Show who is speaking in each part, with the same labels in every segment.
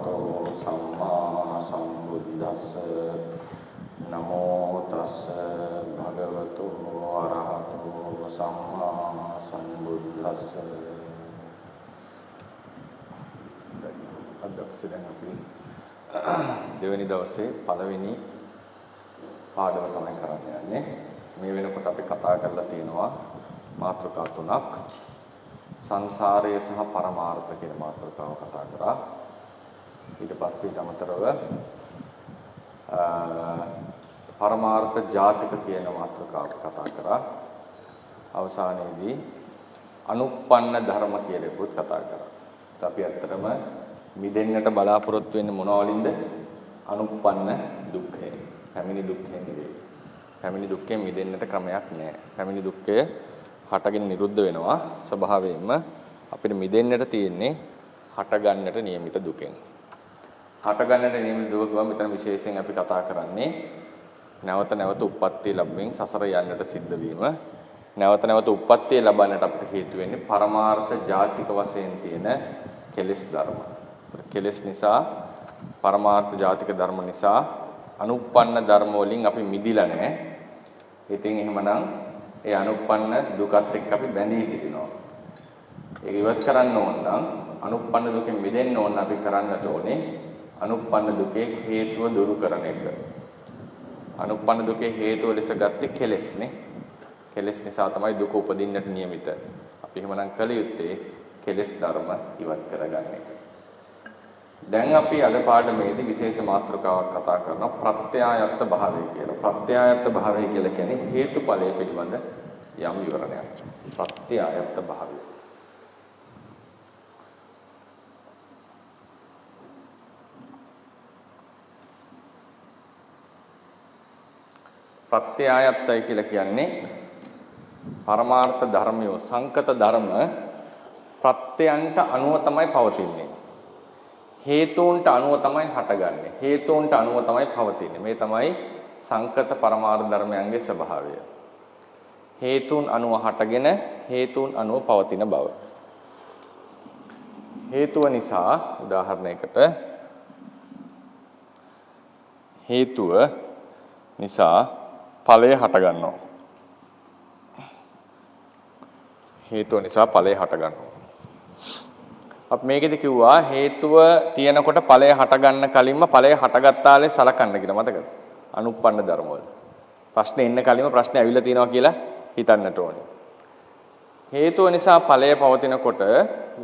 Speaker 1: අරහතෝ සම්මා සම්බුද්දස්ස නමෝ තස්ස භගවතු අරහතෝ සම්මා සම්බුද්දස්ස. අදක්ෂයෙන් අපි දෙවෙනි දවසේ පළවෙනි පාඩම තමයි කරන්න යන්නේ. මේ වෙනකොට අපි කතා කරලා තියෙනවා මාතෘකා තුනක්. සංසාරය සහ පරමාර්ථ කියන මාතෘකාව කතා කරා. ඊට පස්සේ ඊට අමතරව පරමාර්ථ ජාතික කියන මාතෘකාව කතා කරා. අවසානයේදී අනුප්පන්න ධර්ම කියලා එකත් කතා කරා. අපි අත්‍තරම මිදෙන්නට බලාපොරොත්තු වෙන්නේ මොනවා වලින්ද? අනුප්පන්න දුක්ඛය. පැමිණි දුක්ඛය නෙවෙයි. පැමිණි දුක්ඛයෙන් මිදෙන්නට ක්‍රමයක් නැහැ. පැමිණි දුක්ඛය හටගෙන නිරුද්ධ වෙනවා. ස්වභාවයෙන්ම අපිට මිදෙන්නට තියෙන්නේ හටගන්නට නියමිත දුකෙන්. හටගන්නට නියමිත දුක ගම මෙතන විශේෂයෙන් අපි කතා කරන්නේ නැවත නැවත උප්පත්තිය ලැබෙමින් සසර යන්නට සිද්ධ වීම. නැවත නැවත උප්පත්තිය ලබන්නට අපිට හේතු වෙන්නේ පරමාර්ථ ජාතික වශයෙන් තියෙන කෙලෙස් ධර්ම. කෙලෙස් නිසා පරමාර්ථ ජාතික ධර්ම නිසා අනුප්පන්න ධර්ම වලින් අපි මිදිලා නැහැ. ඉතින් එහෙමනම් ඒ අනුප්පන්න දුකත් එක්ක අපි බැඳී සිටිනවා. ඒක ඉවත් කරන්න ඕන නම් අනුප්පන්න දුකෙන් මිදෙන්න ඕන අපි කරන්නට ඕනේ අනුප්පන්න දුකේ හේතුව දුරු කරන එක. අනුප්පන්න දුකේ හේතුව ලෙස ගත්තේ කෙලෙස්නේ. කෙලෙස් නිසා තමයි දුක උපදින්නට නියමිත. අපි එහෙමනම් කළ යුත්තේ කෙලෙස් ධර්ම ඉවත් කරගන්න එක. දැන් අපි අද පාඩමේදී විශේෂ මාතෘකාවක් කතා කරනවා ප්‍රත්‍යායත්ත භාවය කියලා. ප්‍රත්‍යායත්ත භාවය කියලා කියන්නේ හේතුඵලය පිළිබඳ යම් විවරණයක්. ප්‍රත්‍යායත්ත භාවය. ප්‍රත්‍යායත්තයි කියලා කියන්නේ පරමාර්ථ ධර්මයෝ සංකත ධර්ම ප්‍රත්‍යයන්ට අනුව තමයි පවතින්නේ. හේතුන්ට අනුව තමයි හටගන්නේ. හේතුන්ට අනුව තමයි පවතින්නේ. මේ තමයි සංකත පරමාර්ථ ධර්මයන්ගේ ස්වභාවය. හේතුන් අනුව හටගෙන හේතුන් අනුව පවතින බව. හේතුව නිසා උදාහරණයකට හේතුව නිසා ඵලය හට ගන්නවා. හේතුව නිසා ඵලය හට ගන්නවා. අපි මේකෙදි කිව්වා හේතුව තියෙනකොට ඵලය හට ගන්න කලින්ම ඵලය හටගත්තාලේ සලකන්න කියලා මතකද? අනුප්පන්න ධර්ම වල. ප්‍රශ්නේ එන්න කලින්ම ප්‍රශ්නේ ඇවිල්ලා තියෙනවා කියලා හිතන්නට ඕනේ. හේතුව නිසා ඵලය පවතිනකොට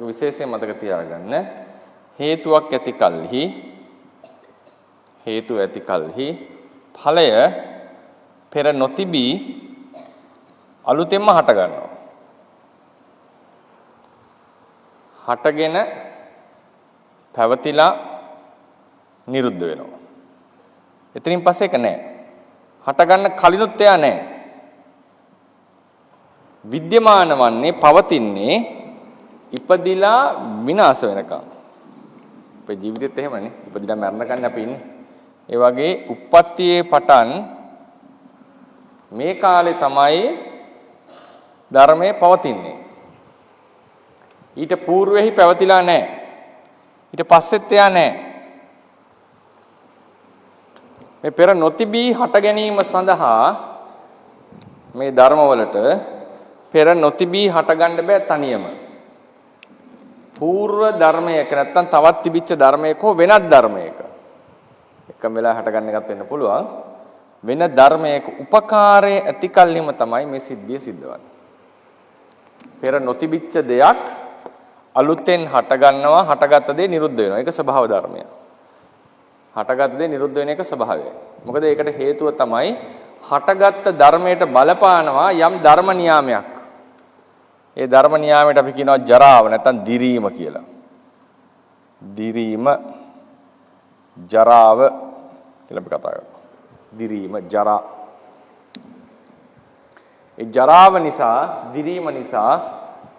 Speaker 1: විශේෂයෙන් මතක තියාගන්න හේතුවක් ඇති කල්හි හේතුව ඇති කල්හි ඵලය පෙර නොතිබී අලුතෙන්ම හට ගන්නවා. හටගෙන පැවතිලා නිරුද්ධ වෙනවා. එතනින් පස්සේ එක නැහැ. හට ගන්න කලිනුත් එයා නැහැ. විද්‍යමාන වන්නේ පවතින්නේ ඉපදිලා විනාශ වෙනකම්. අපේ ජීවිතෙත් එහෙමනේ. ඉපදිලා මරණකන් අපි ඉන්නේ. ඒ වගේ උප්පත්තියේ පටන් මේ කාලේ තමයි ධර්මයේ පවතින්නේ. ඊට పూర్වෙහි පැවතිලා නැහැ. ඊට පස්සෙත් එයා නැහැ. මේ පෙර නොතිබී හට ගැනීම සඳහා මේ ධර්මවලට පෙර නොතිබී හට ගන්න බෑ තනියම. పూర్ව ධර්මයක නැත්තම් තවත් තිබිච්ච ධර්මයක හෝ වෙනත් ධර්මයක එකම වෙලාව හට ගන්න එකක් වෙන්න පුළුවන්. වෙන ධර්මයක උපකාරයේ ඇතිකල්හිම තමයි මේ සිද්ධිය සිද්ධ වෙන්නේ. පෙර නොතිබිච්ච දෙයක් අලුතෙන් හට ගන්නවා, හටගත් දේ නිරුද්ධ වෙනවා. ඒක ස්වභාව ධර්මය. හටගත් දේ නිරුද්ධ වෙන එක ස්වභාවය. මොකද ඒකට හේතුව තමයි හටගත් ධර්මයට බලපානවා යම් ධර්ම නියාමයක්. ඒ ධර්ම නියාමයට අපි කියනවා ජරාව නැත්නම් දිරීම කියලා. දිරීම ජරාව කියලා අපි කතා කරනවා. දිරීම ජරා. ඒ ජරාව නිසා, දිරීම නිසා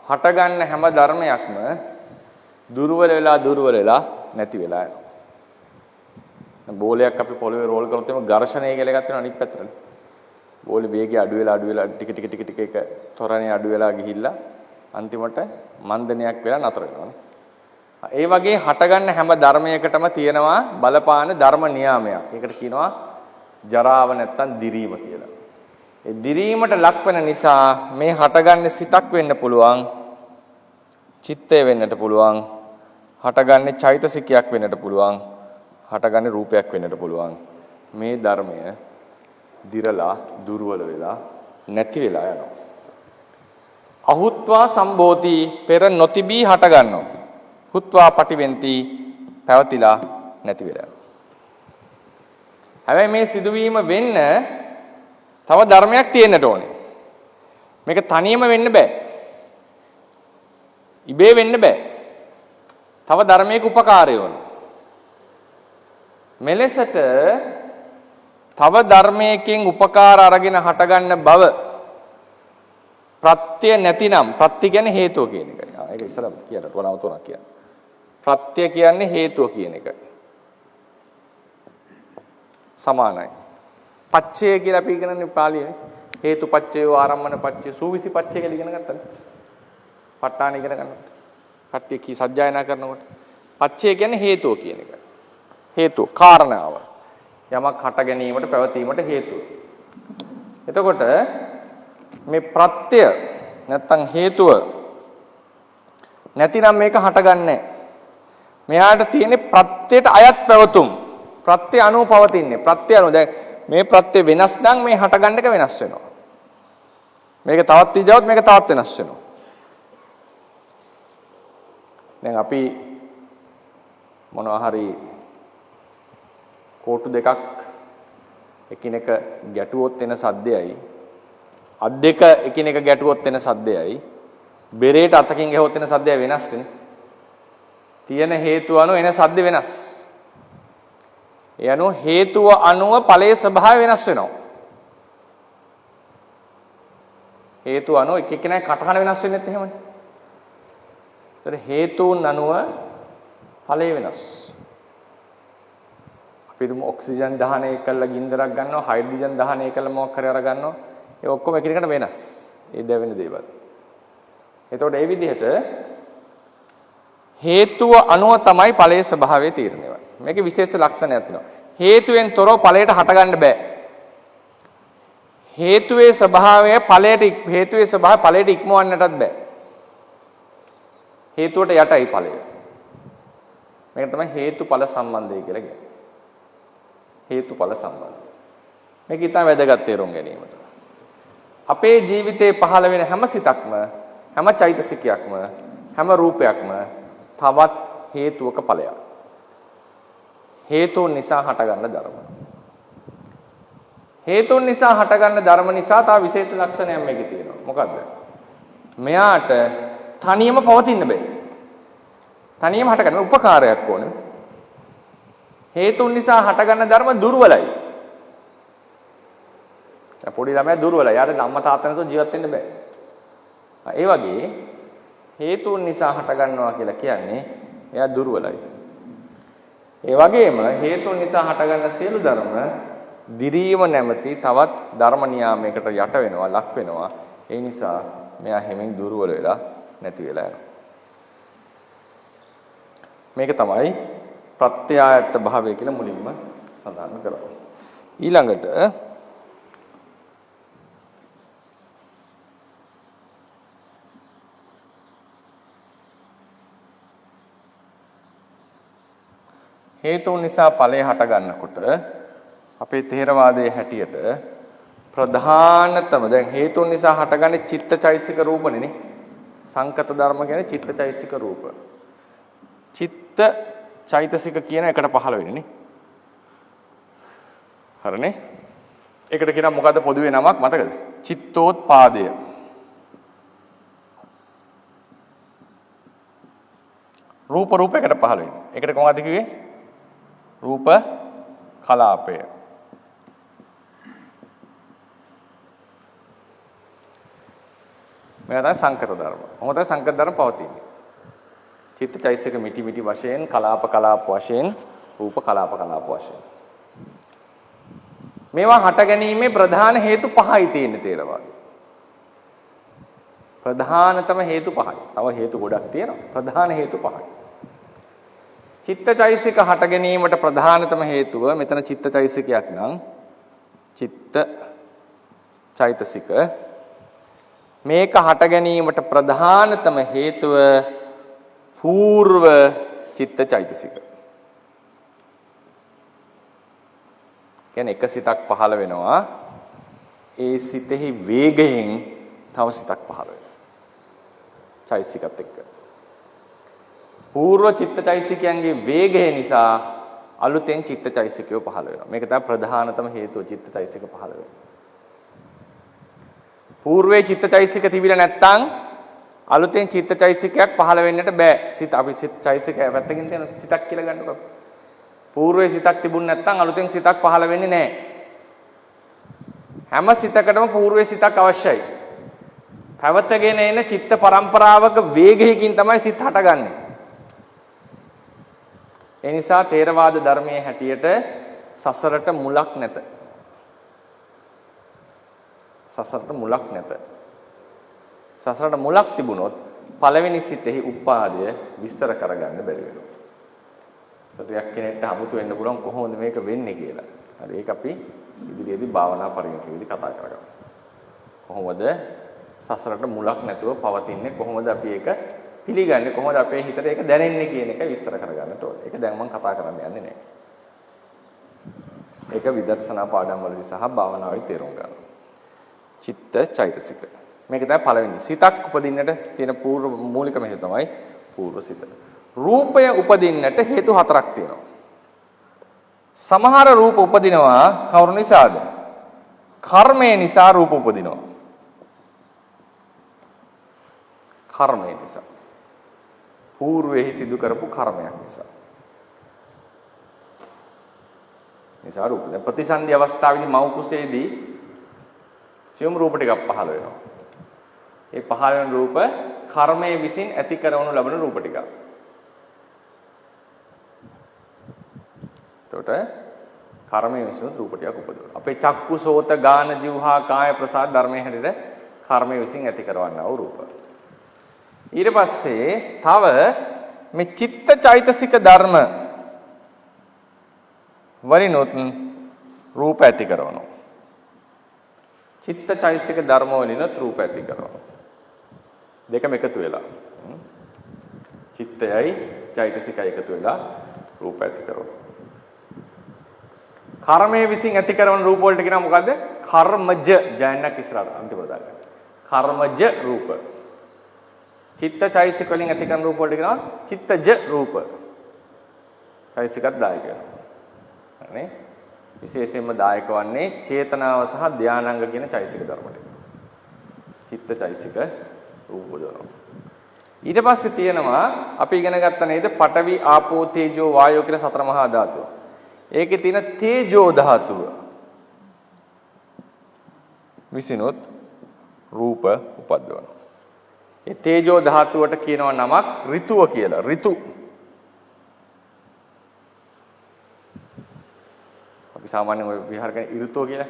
Speaker 1: හටගන්න හැම ධර්මයක්ම දුර්වල වෙලා නැති වෙලා යනවා. බෝලයක් අපි පොළවේ රෝල් කරොත් එම ඝර්ෂණය කියලා එකක් තියෙනවා අනිත් පැත්තට. බෝලේ වේගය අඩු වෙලා ටික එක තොරණේ අඩු වෙලා ගිහිල්ලා අන්තිමට මන්දනයක් වෙලා නතර වෙනවා. ඒ වගේ හටගන්න හැම ධර්මයකටම තියෙනවා බලපාන ධර්ම නියාමයක්. ඒකට කියනවා ජරාව නැත්තම් දිරීම කියලා. ඒ දිරීමට ලක් වෙන නිසා මේ හටගන්නේ සිතක් වෙන්න පුළුවන්, චිත්තය වෙන්නට පුළුවන්, හටගන්නේ චෛතසිකයක් වෙන්නට පුළුවන්, හටගන්නේ රූපයක් වෙන්නට පුළුවන්. මේ ධර්මය දිරලා දුර්වල වෙලා නැති වෙලා යනවා. අහුත්වා සම්භෝති පෙර නොතිබී හට ගන්නවා. හුත්වා පටිවෙන්ති පැවතිලා නැති වෙලා යනවා. හැබැයි මේ සිදුවීම වෙන්න තව ධර්මයක් තියෙන්නට ඕනේ. මේක තනියම වෙන්න බෑ. ඉබේ වෙන්න බෑ. තව ධර්මයක උපකාරය ඕනේ. මෙලෙසට තව ධර්මයකින් උපකාර අරගෙන හටගන්න බව ප්‍රත්‍ය නැතිනම් ප්‍රත්‍ය කියන්නේ හේතුව කියන එකයි. ඒක ඉස්සරහ කියනට වඩා තුනක් කියන්නේ. ප්‍රත්‍ය කියන්නේ හේතුව කියන එකයි. සමානයි. පච්චය කියලා අපි ඉගෙනන්නේ පාලියේ. හේතුපච්චයෝ ආරම්මන පච්චය සූවිසි පච්චය කියලා ඉගෙන ගන්නනේ. ප ဋ ාණ ඉගෙන ගන්නකොට. කට්ටිය කී සජ්ජායනා කරනකොට පච්චය කියන්නේ හේතුව කියන එකයි. හේතුව කාරණාව. යමක් හට ගැනීමට පැවතීමට හේතුව. එතකොට මේ ප්‍රත්‍ය නැත්තම් හේතුව නැතිනම් මේක හටගන්නේ. මෙයාට තියෙන්නේ ප්‍රත්‍යයට අයත් පැවතුම්. ප්‍රත්‍ය අනුව පවතින්නේ. ප්‍රත්‍ය අනුව දැන් මේ ප්‍රත්‍ය වෙනස් නම් මේ හටගන්න එක වෙනස් වෙනවා. මේක තවත් ඉජවොත් මේක තවත් වෙනස් වෙනවා. දැන් අපි මොනවා හරි කෝටු දෙකක් එකිනෙක ගැටුවොත් එන සද්දයයි අත් දෙක එකිනෙක ගැටුවොත් එන සද්දයයි බෙරේට අතකින් ගහුවොත් එන සද්දය වෙනස් නේ. තියෙන හේතුව අනුව එන සද්ද වෙනස්. ඒ අනුව හේතුව අනුව ඵලයේ ස්වභාවය වෙනස් වෙනවා. හේතුව අනුව එක එක්කෙනාගේ කටහඬ වෙනස් වෙන්නේත් එහෙමනේ. ඒතර හේතුන් අනුව ඵලය වෙනස්. අපිට ඔක්සිජන් දහනය කළා ගින්දරක් ගන්නවා, හයිඩ්‍රජන් දහනය කළා මොකක් හරි අර ගන්නවා. ඒ ඔක්කොම එකිනෙකට වෙනස්. ඒ දැවෙන දේවල්. එතකොට ඒ විදිහට හේතුව අනුව තමයි ඵලයේ ස්වභාවය තීරණය වෙන්නේ. මේකේ විශේෂ ලක්ෂණයක් තියෙනවා. හේතුවෙන් තොරව ඵලයට හටගන්න බෑ. හේතුවේ ස්වභාවය ඵලයට ඉක්මවන්නටත් බෑ. හේතුවට යටයි ඵලය. මේක තමයි හේතුඵල සම්බන්ධය කියලා කියන්නේ. හේතුඵල සම්බන්ධය. මේක ඉතාම වැදගත් තේරුම් ගැනීමට. අපේ ජීවිතේ පහළ වෙන හැම සිතක්ම, හැම චෛතසිකයක්ම, හැම රූපයක්ම තවත් හේතුවක ඵලයක්. හේතුන් නිසා හටගන්න ධර්ම. හේතුන් නිසා හටගන්න ධර්ම නිසා තව විශේෂ ලක්ෂණයක් මේකේ තියෙනවා. මොකද්ද? මෙයාට තනියම පවතින්න බෑ. තනියම හටගන්න උපකාරයක් ඕනේ. හේතුන් නිසා හටගන්න ධර්ම දුර්වලයි. පොඩි ළමයා දුර්වලයි. යාට අම්මා තාත්තා නැතුව ජීවත් වෙන්න බෑ. ඒ වගේ හේතුන් නිසා හටගන්නවා කියලා කියන්නේ එයා දුර්වලයි. ඒ වගේම හේතුන් නිසා හටගන්න සියලු ධර්ම දිරීම නැමැති තවත් ධර්ම නියාමයකට යට වෙනවා, ලක් වෙනවා. ඒ නිසා මෙයා හැමින් දුර්වල වෙලා නැති වෙලා යනවා. මේක තමයි ප්‍රත්‍යායත්ත භාවය කියලා මුලින්ම සඳහන් කරනවා. ඊළඟට හේතුන් නිසා ඵලය හට ගන්නකොට අපේ ථේරවාදයේ හැටියට ප්‍රධානතම දැන් හේතුන් නිසා හටගන්නේ චිත්තචෛසික රූපනේ. සංකත ධර්ම කියන්නේ චිත්තචෛසික රූප. චිත්ත චෛතසික කියන එකට පහළ වෙන්නේ නේ. හරිනේ. ඒකට කියනවා මොකද්ද පොදුවේ නමක් මතකද? චිත්තෝත්පාදය. රූප එකට පහළ වෙන්නේ. ඒකට කොහොමද කිව්වේ? රූප කලාපය. මේවා තමයි සංකත ධර්ම. කොහොමද සංකත ධර්ම පවතින්නේ? චිත්තචෛසික මිටි මිටි වශයෙන්, කලාප වශයෙන්, රූප කලාප වශයෙන්. මේවා හට ගැනීමේ ප්‍රධාන හේතු පහයි තියෙන්නේ තේරවාදී. ප්‍රධානතම හේතු පහයි. තව හේතු ගොඩක් තියෙනවා. ප්‍රධාන හේතු පහයි. චිත්තචෛසික හට ගැනීමට ප්‍රධානතම හේතුව මෙතන චිත්තචෛසිකයක් නම් චිත්ත චෛතසික මේක හට ගැනීමට ප්‍රධානතම හේතුව పూర్ව චිත්තචෛතසික. කියන්නේ එක සිතක් පහළ වෙනවා ඒ සිතෙහි වේගයෙන් තව සිතක් පහළ වෙනවා. චෛතසිකත් එක්ක. పూర్ව චිත්තචෛතසිකයන්ගේ වේගය නිසා අලුතෙන් චිත්තචෛතසිකය පහළ වෙනවා. මේක තමයි ප්‍රධානතම හේතුව චිත්තචෛතසික පහළ වෙන්නේ. పూర్වේ චිත්තචෛතසික තිබිලා නැත්නම් අලුතෙන් චිත්තචෛතසිකයක් පහළ වෙන්නට බෑ. සිත අපි චෛතසිකය පැත්තකින් තියෙන සිතක් කියලා ගන්නකො. పూర్වේ සිතක් තිබුණ නැත්නම් අලුතෙන් සිතක් පහළ වෙන්නේ නැහැ. හැම සිතකටම పూర్වේ සිතක් අවශ්‍යයි. පැවතගෙන එන චිත්ත පරම්පරාවක වේගයකින් තමයි සිත හටගන්නේ. ඒ නිසා ථේරවාද ධර්මයේ හැටියට සසරට මුලක් නැත. සසරට මුලක් නැත. සසරට මුලක් තිබුණොත් පළවෙනි සිතෙහි උපාදය විස්තර කරගන්න බැරි වෙනවා. සතියක් කෙනෙක්ට හමුතු වෙන්න පුළුවන් කොහොමද මේක වෙන්නේ කියලා. හරි ඒක අපි ඉදිරියේදී භාවනා පරිණතියේදී කතා කරගමු. කොහොමද සසරට මුලක් නැතුව පවතින්නේ කොහොමද අපි ඒක පිළිගන්නේ කොහොමද අපේ හිතට ඒක දැනෙන්නේ කියන එක විස්තර කරගන්නට ඕනේ. ඒක දැන් මම කතා කරන්න යන්නේ නැහැ. ඒක විදර්ශනා පාඩම් වලදී සහ භාවනාවේ තේරුම් ගන්න. චිත්ත චෛතසික. මේක තමයි පළවෙනි. සිතක් උපදින්නට තියෙන පූර්ව මූලිකම හේතුව තමයි පූර්ව සිත. රූපය උපදින්නට හේතු හතරක් තියෙනවා. සමහර රූප උපදිනවා කවුරු නිසාද? කර්මය නිසා රූප උපදිනවා. කර්මය නිසා. పూర్වෙහි සිදු කරපු කර්මයක් නිසා. නිසා රූප. දැන් ප්‍රතිසන්දි අවස්ථාවේදී මව් කුසේදී සියුම් රූප ටිකක් පහළ වෙනවා. ඒ පහළ වෙන රූප කර්මයේ විසින් ඇති කරවනු ලබන රූප ටිකක්. එතකොට කර්මයේ විසින් රූප ටිකක් උපදවනවා. අපේ චක්කු සෝත ගාන જીවහා කාය ප්‍රසාද ධර්මයේ හැටියට කර්මයේ විසින් ඇති කරවන්නා වූ රූප. ඊට පස්සේ තව මේ චිත්ත චෛතසික ධර්ම වලිනුත් රූප ඇති කරනවා. චිත්ත චෛතසික ධර්ම වලිනුත් රූප ඇති කරනවා. දෙකම එකතු වෙලා. චිත්තයයි චෛතසිකයි එකතු වෙලා රූප ඇති කරනවා. කර්මයේ විසින් ඇති කරන රූප වලට කියනවා මොකද්ද? කර්මජ ජයන්නක් ඉස්සරහට අන්තිමට දාගන්න. කර්මජ රූප. චිත්ත චෛතසික වලින් ඇති කරන රූප වලට කියනවා චිත්තජ රූප. චෛතසිකත් දායක වෙනවා. හරි? විශේෂයෙන්ම දායක වන්නේ චේතනාව සහ ධානාංග කියන චෛතසික ධර්ම ටික. චිත්ත චෛතසික රූප වලනවා. ඊට පස්සේ තියෙනවා අපි ඉගෙන ගත්ත නේද පඨවි ආපෝ තේජෝ වායෝ කියන සතර මහා ධාතු. ඒකේ තියෙන තේජෝ ධාතුව විසිනුත් රූප උපද්දවනවා. ඒ තේජෝ ධාතුවට කියනවා නමක් ඍතුව කියලා. ඍතු. අපි සාමාන්‍යයෙන් ඔය විහාර කරන ඍතුව කියලා.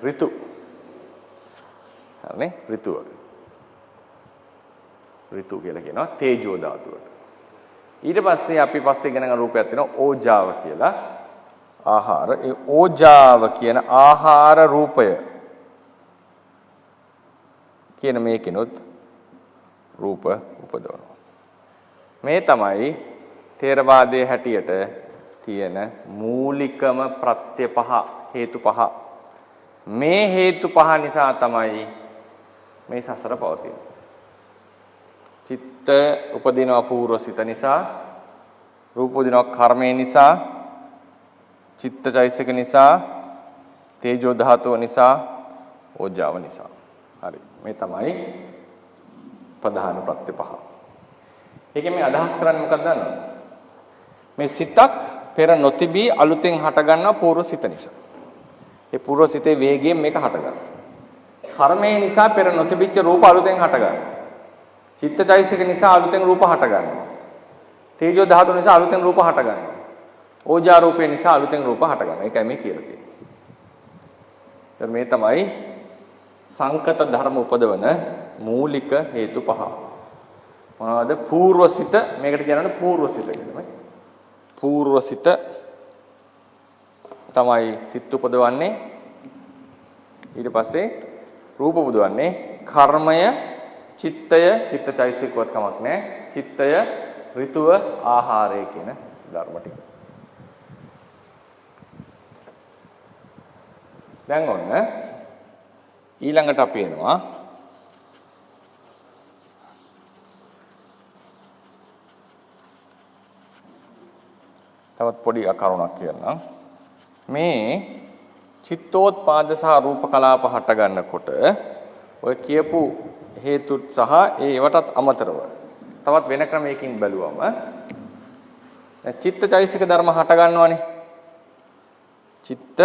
Speaker 1: ඍතු. හරිනේ ඍතුව. ඍතු කියලා කියනවා තේජෝ ධාතුවට. ඊට පස්සේ අපි පස්සේ ඉගෙන ගන්න රූපයක් තියෙනවා ඕජාව කියලා. ආහාර. ඒ ඕජාව කියන ආහාර රූපය කියන මේකිනුත් රූප උපදවනවා. මේ තමයි ථේරවාදයේ හැටියට තියෙන මූලිකම ප්‍රත්‍ය පහ හේතු පහ. මේ හේතු පහ නිසා තමයි මේ සසර පවතින්නේ. චිත්ත උපදිනවා පූර්වසිත නිසා, රූප උපදිනවා කර්මය නිසා, චිත්තචෛතසික නිසා, තේජෝ ධාතුව නිසා, ඕජාව නිසා. හරි. මේ තමයි ප්‍රධාන ප්‍රත්‍ය පහ. ඒකෙන් මේ අදහස් කරන්නේ මොකක්ද දන්නවද? මේ සිතක් පෙර නොතිබී අලුතෙන් හටගන්නා පූර්වසිත නිසා. ඒ පූර්වසිතේ වේගයෙන් මේක හටගන්නවා. කර්මය නිසා පෙර නොතිබිච්ච රූප අලුතෙන් හටගන්නවා. චිත්තචෛතසික නිසා අලුතෙන් රූප හටගන්නවා. තේජෝ ධාතුව නිසා අලුතෙන් රූප හටගන්නවා. ඕජා රූපේ නිසා අලුතෙන් රූප හටගන්නවා. ඒකයි මේ කියලා තියෙන්නේ. මේ තමයි සංකත ධර්ම උපදවන මූලික හේතු පහ. මොනවද? పూర్වසිත මේකට කියනවානේ పూర్වසිත කියලා. පූර්වසිත තමයි සිත් උපදවන්නේ. ඊට පස්සේ රූප උපදවන්නේ. කර්මය, චිත්තය, චිත්තචෛසිකවත් කමක් නැහැ. චිත්තය, ඍතුව, ආහාරය කියන ධර්ම ටික. දැන් ඔන්න ඊළඟට අපි එනවා තවත් පොඩි කරුණක් කියන්නම්. මේ චිත්තෝත්පාද සහ රූප කලාප හට ගන්නකොට ඔය කියපු හේතුත් සහ ඒවටත් අමතරව තවත් වෙන ක්‍රමයකින් බැලුවම චිත්තචෛසික ධර්ම හට ගන්නවානේ. චිත්ත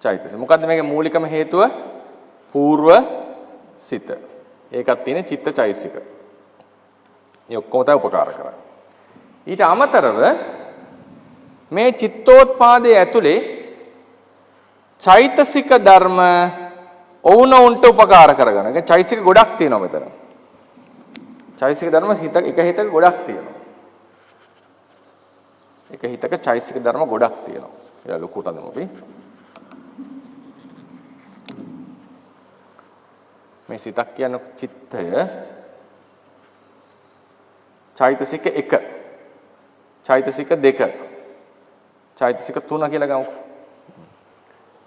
Speaker 1: චෛතසික. මොකද්ද මේකේ මූලිකම හේතුව? పూర్ව සිත. ඒකත් තියෙන චිත්තචෛසික. මේ ඔක්කොම තමයි උපකාර කරන්නේ. ඊට අමතරව මේ චිත්තෝත්පාදයේ ඇතුලේ චෛතසික ධර්ම ඔවුනොවුන්ට උපකාර කරගන්න. ඒ චෛතසික ගොඩක් තියෙනවා මෙතන. චෛතසික ධර්ම එක හිතක ගොඩක් තියෙනවා. එක හිතක චෛතසික ධර්ම ගොඩක් තියෙනවා. ඒක ලොකුට අඳමු අපි. මේ සිතක් කියන චිත්තය චෛතසික 1, චෛතසික 2, චෛතසික 3 කියලා ගමු.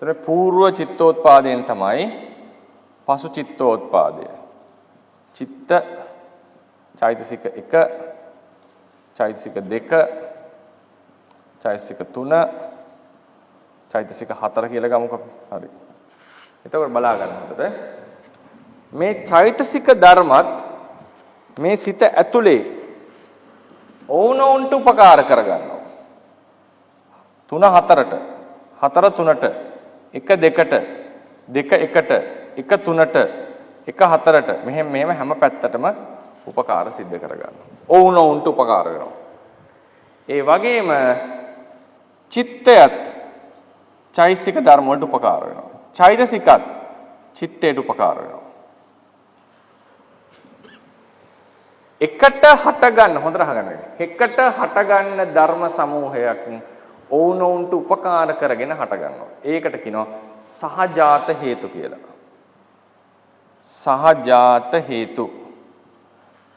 Speaker 1: එතන పూర్ව චිත්තෝත්පාදයෙන් තමයි පසු චිත්තෝත්පාදය. චිත්ත චෛතසික 1, චෛතසික 2, චෛතසික 3, චෛතසික 4 කියලා ගමුකෝ. හරි. එතකොට බලා ගන්න හොඳට. මේ චෛතසික ධර්මත් මේ සිත ඇතුලේ ඕනෝන්ට උපකාර කරගන්නවා. 3 4ට, 4 3ට, 1 2ට, 2 1ට, 1 3ට, 1 4ට මෙහෙම හැම පැත්තටම උපකාර සිද්ධ කරගන්නවා. ඕනෝන්ට උපකාර වෙනවා. ඒ වගේම චිත්තයත් චෛතසික ධර්ම වලට උපකාර වෙනවා. චෛතසිකත් චිත්තයට උපකාර වෙනවා. එකට හට ගන්න හොඳට අහගන්න. එකට හට ගන්න ධර්ම සමූහයක් ඕනෝන්ට උපකාර කරගෙන හට ගන්නවා. ඒකට කියනවා සහජාත හේතු කියලා. සහජාත හේතු.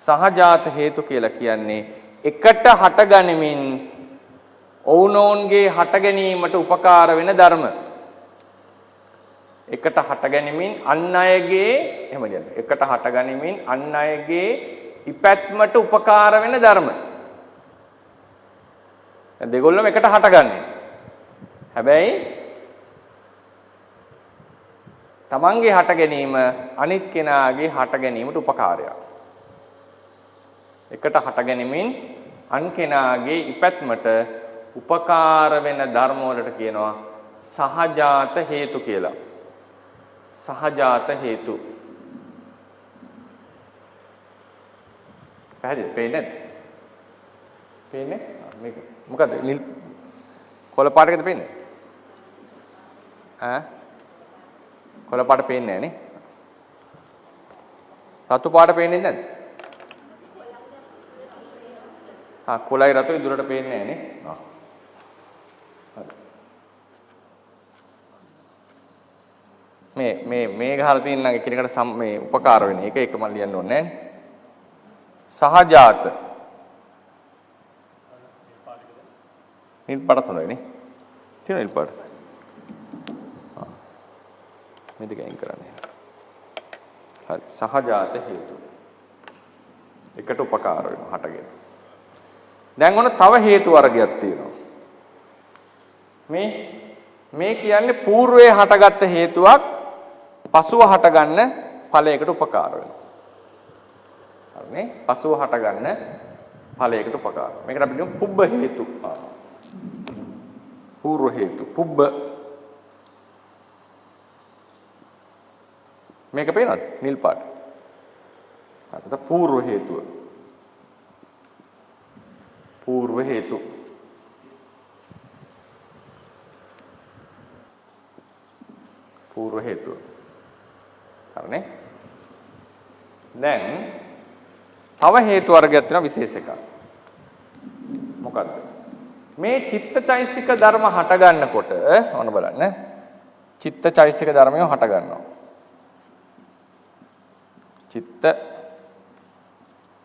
Speaker 1: සහජාත හේතු කියලා කියන්නේ එකට හට ගනිමින් ඕනෝන්ගේ හට ගැනීමට උපකාර වෙන ධර්ම. එකට හට ගැනීමෙන් අන් අයගේ එහෙම කියන්නේ. එකට හට ගැනීමෙන් අන් අයගේ ඉපැත්මට උපකාර වෙන ධර්ම. දෙගොල්ලම එකට හටගන්නේ. හැබැයි තමන්ගේ හට ගැනීම අනිත් කෙනාගේ හට ගැනීමට උපකාරයක්. එකට හට ගැනීමෙන් අන් කෙනාගේ ඉපැත්මට උපකාර වෙන ධර්ම වලට කියනවා සහජාත හේතු කියලා. සහජාත හේතු. පැහැදිලි පේන්නේ නැද්ද? පේන්නේ? මේක මොකද? නිල් කොළ පාටකද පේන්නේ? කොළ පාට පේන්නේ නැහැ නේ. රතු පාට පේන්නේ නැද්ද? කොළයි රතුයි දුරට පේන්නේ නැහැ නේ. මේ ගහලා තියෙන නම් එකිනෙකට මේ උපකාර වෙන එක එක මම ලියන්න ඕනේ නැහැ නේ. සහජාත නිල් පාට හොඳයි නේ. තියෙන නිල් පාට. මේ දෙක අයින් කරන්න. හරි. සහජාත හේතු. එකට උපකාර වෙනවා හටගෙන. දැන් ඔන්න තව හේතු වර්ගයක් තියෙනවා. මේ කියන්නේ పూర్වයේ හටගත්ත හේතුවක් පසුව හටගන්න ඵලයකට උපකාර වෙනවා. හරිනේ? පසුව හටගන්න ඵලයකට උපකාර. මේකට අපි කියමු පුබ්බ හේතු. పూర్ව හේතු. පුබ්බ. මේක පේනවද? නිල් පාට. හරිද? పూర్ව හේතුව. పూర్ව හේතු. పూర్ව හේතුව. හරිනේ? දැන් තව හේතු වර්ගයක් තියෙනවා විශේෂ එකක්. මොකද්ද? මේ චිත්තචෛසික ධර්ම හට ගන්නකොට ඔන්න බලන්න. චිත්තචෛසික ධර්මය හට ගන්නවා.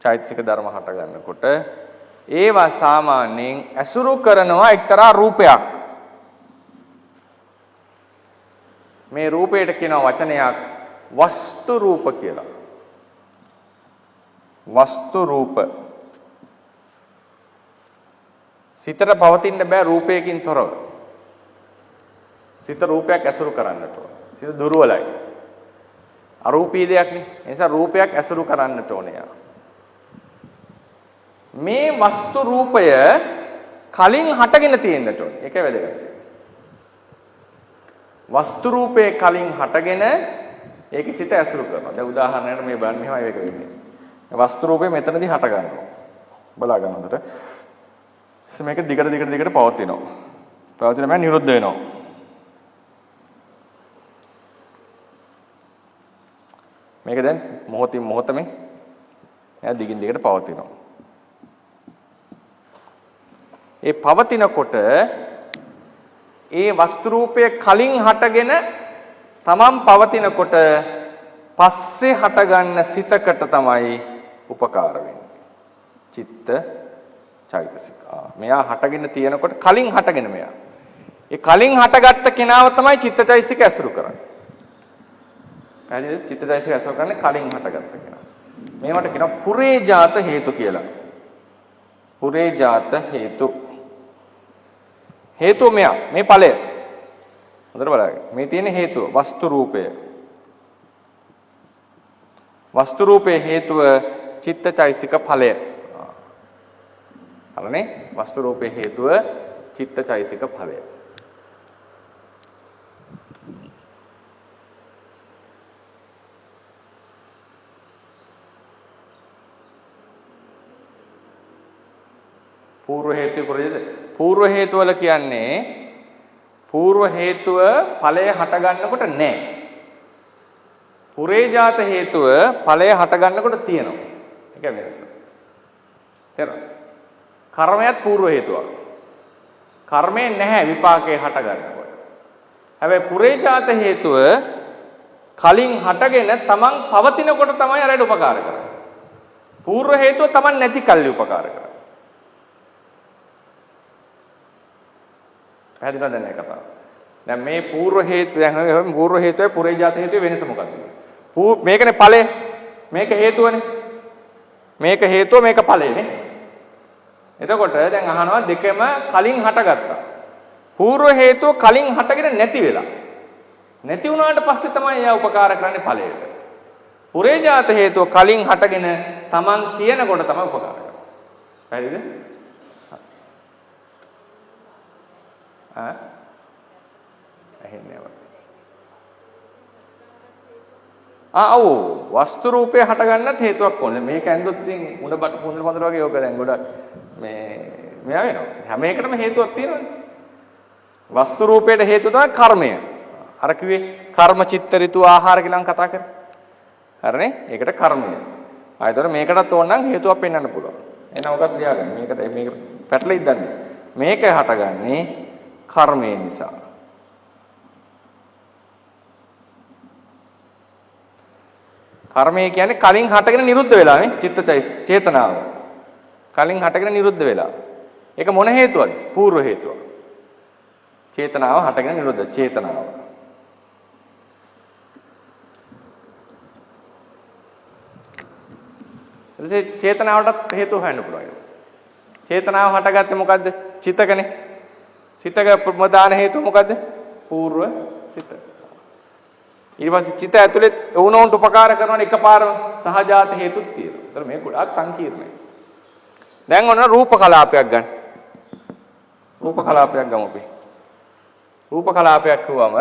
Speaker 1: චෛතසික ධර්ම හට ගන්නකොට ඒවා සාමාන්‍යයෙන් ඇසුරු කරනවා එක්තරා රූපයක්. මේ රූපයට කියන වචනයක් වස්තු රූප කියලා. වස්තු රූප. සිතට පවතින්න බෑ රූපයකින් තොරව. සිත රූපයක් ඇසුරු කරන්නට ඕන. සිත දුර්වලයි. අරූපී දෙයක් නේ. ඒ නිසා රූපයක් ඇසුරු කරන්නට ඕනේ. මේ වස්තු රූපය කලින් හටගෙන තියෙන්නට ඕනේ. ඒක වැදගත්. වස්තු රූපේ කලින් හටගෙන ඒකේ සිත ඇසුරු කරනවා. දැන් උදාහරණයක් මේ බලන්න මෙහෙමයි ඒක වෙන්නේ. වස්තු රූපේ මෙතනදී හට ගන්නවා. බලා ගන්න හොඳට. මේක දිගට පවතිනවා. පවතින මම නිරුද්ධ වෙනවා. මේක දැන් මොහොතින් මොහොත මේ එයා දිගින් දිගට පවතිනවා. ඒ පවතිනකොට ඒ වස්තු රූපය කලින් හටගෙන තමන් පවතිනකොට පස්සේ හටගන්න සිතකට තමයි උපකාර වෙන්නේ. චිත්ත චෛතසික. මෙයා හටගෙන තියෙනකොට කලින් හටගෙන මෙයා. ඒ කලින් හටගත්ත කෙනාව තමයි චිත්තචෛතසික ඇසුරු කරන්නේ. පැහැදිලිද? චිත්තචෛතසික ඇසුරු කරන්නේ කලින් හටගත්ත කෙනා. මේවට කියනවා පුරේජාත හේතු කියලා. පුරේජාත හේතු. හේතුව මෙයා මේ ඵලය. හොඳට බලන්න. මේ තියෙන හේතුව වස්තු රූපය. වස්තු රූපේ හේතුව චිත්තචෛතසික ඵලය. හරිනේ? වස්තු රූපේ හේතුව චිත්තචෛතසික ඵලය. పూర్ව හේතුව පුරේද? పూర్ව හේතු වල කියන්නේ పూర్ව හේතුව ඵලය හට ගන්නකොට නැහැ. පුරේජාත හේතුව ඵලය හට ගන්නකොට තියෙනවා. ඒක වෙනස. තේරුණා? කර්මයක් పూర్ව හේතුවක්. කර්මේ නැහැ විපාකේ හට ගන්නකොට. හැබැයි පුරේජාත හේතුව කලින් හටගෙන තමන් පවතිනකොට තමයි අරයට උපකාර කරන්නේ. పూర్ව හේතුව තමන් නැති කල්ලි උපකාර කරන්නේ. පැහැදිලිද දැන් මේ කතාව? දැන් මේ పూర్ව හේතු දැන් పూర్ව හේතුවයි පුරේජාත හේතුවේ වෙනස මොකක්ද? මේකනේ ඵලය. මේක හේතුවනේ. මේක හේතුව මේක ඵලයනේ. එතකොට දැන් අහනවා දෙකම කලින් හටගත්තා. పూర్ව හේතුව කලින් හටගෙන නැති වෙලා. නැති වුණාට පස්සේ තමයි එයා උපකාර කරන්නේ ඵලයට. පුරේජාත හේතුව කලින් හටගෙන Taman තියෙනකොට තමයි උපකාර කරන්නේ. පැහැදිලිද? ඇහෙන්නේ ඔව් වස්තු රූපේ හට ගන්නත් හේතුවක් ඕනේ. මේක ඇඳුත් ඉතින් උඩ බට පුඳුර පඳුර වගේ ඕක දැන් ගොඩ මෙයා වෙනවා. හැම එකටම හේතුවක් තියෙනවනේ. වස්තු රූපේට හේතුව තමයි කර්මය. අර කිව්වේ කර්ම චිත්ත ඍතු ආහාර කියලා කතා කරා. හරිනේ? ඒකට කර්මය. ආයෙතර මේකටත් ඕන නම් හේතුවක් පෙන්වන්න පුළුවන්. එහෙනම් ඔකත් ලියාගන්න. මේක පැටලෙයිද දන්නේ. මේක හටගන්නේ කර්මය නිසා. කර්මය කියන්නේ කලින් හටගෙන නිරුද්ධ වෙලා නේ චේතනාව. කලින් හටගෙන නිරුද්ධ වෙලා. ඒක මොන හේතුවද? పూర్ව හේතුව. චේතනාව හටගෙන නිරුද්ධ චේතනාව. එතකොට චේතනාවටත් හේතු හොයන්න පුළුවන්. චේතනාව හටගත්තේ මොකද්ද? චිතකනේ. සිතක ප්‍රමදාන හේතුව මොකද්ද? పూర్ව සිත. ඊට පස්සේ චිත ඇතුලේ වුණොන්ට උපකාර කරන එකපාරම සහජාත හේතුත් තියෙනවා. ඒතර මේ ගොඩාක් සංකීර්ණයි. දැන් ඔන්න රූප කලාපයක් ගන්න. රූප කලාපයක් ගමු අපි. රූප කලාපයක් කියවම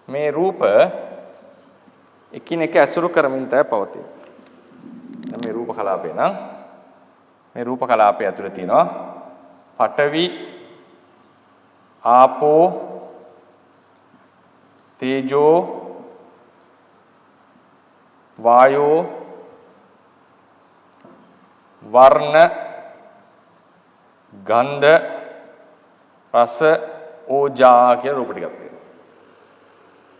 Speaker 1: මේ රූප එකිනෙක ඇසුරු කරමින් තමයි පවතින්නේ. දැන් මේ රූප කලාපේ නම් මේ රූප කලාපය ඇතුලේ තියෙනවා පඨවි ආපෝ තේජෝ වායෝ වර්ණ ගන්ධ රස ඕජා කියලා රූප ටිකක් තියෙනවා.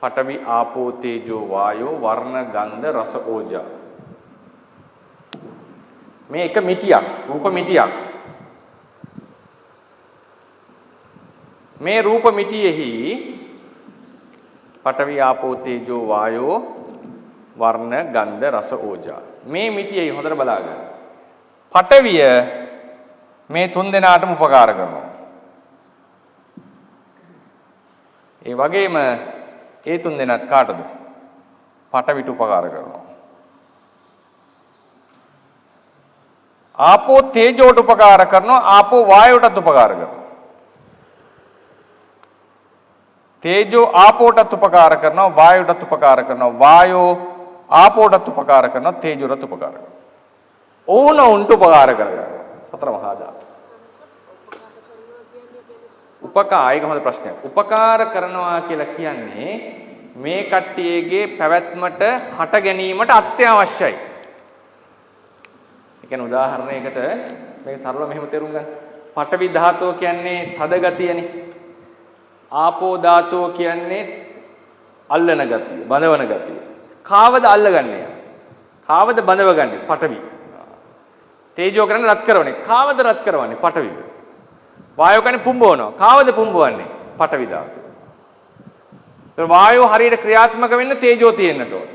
Speaker 1: පඨවි ආපෝ තේජෝ වායෝ වර්ණ ගන්ධ රස ඕජා. මේ එක මිතියක් රූප මිතියක්. මේ රූප මිතියෙහි පඨවි ආපෝ තේජෝ වායෝ වර්ණ ගන්ධ රස ඕජා. මේ මිතියෙහි හොඳට බලාගන්න. පඨවිය මේ තුන් දෙනාටම උපකාර කරනවා. ඒ වගේම ඒ තුන් දෙනාත් කාටද? පඨවිට උපකාර කරනවා. ආපෝ තේජෝට උපකාර කරනවා. ආපෝ වායෝටත් උපකාර කරනවා. තේජෝ ආපෝටත් උපකාර කරනවා. වායෝටත් උපකාර කරනවා. වායෝ ආපෝටත් උපකාර කරනවා. තේජෝටත් උපකාර කරනවා. ඕනොන්ට උපකාර කරනවා. සතර මහා ධාතු. උපකාරයක හොඳ ප්‍රශ්නයක්. උපකාර කරනවා කියලා කියන්නේ මේ කට්ටියගේ පැවැත්මට හට ගැනීමට අත්‍යවශ්‍යයි. ඒ කියන්නේ උදාහරණයකට මේක සරලව මෙහෙම තේරුම් ගන්න. පඨවි ධාතුව කියන්නේ තද ගතියනේ. ආපෝ ධාතුව කියන්නේ අල්ලන ගතිය, බඳවන ගතිය. කාවද අල්ලගන්නේ? කාවද බඳවගන්නේ? පඨවි. තේජෝ කරන්නේ රත් කරවන්නේ. කාවද රත් කරවන්නේ? පඨවි. වායෝ කියන්නේ පුම්බවනවා. කාවද පුම්බවන්නේ? පඨවි ධාතුව. ඒත් වායෝ හරියට ක්‍රියාත්මක වෙන්න තේජෝ තියෙන්නට ඕන.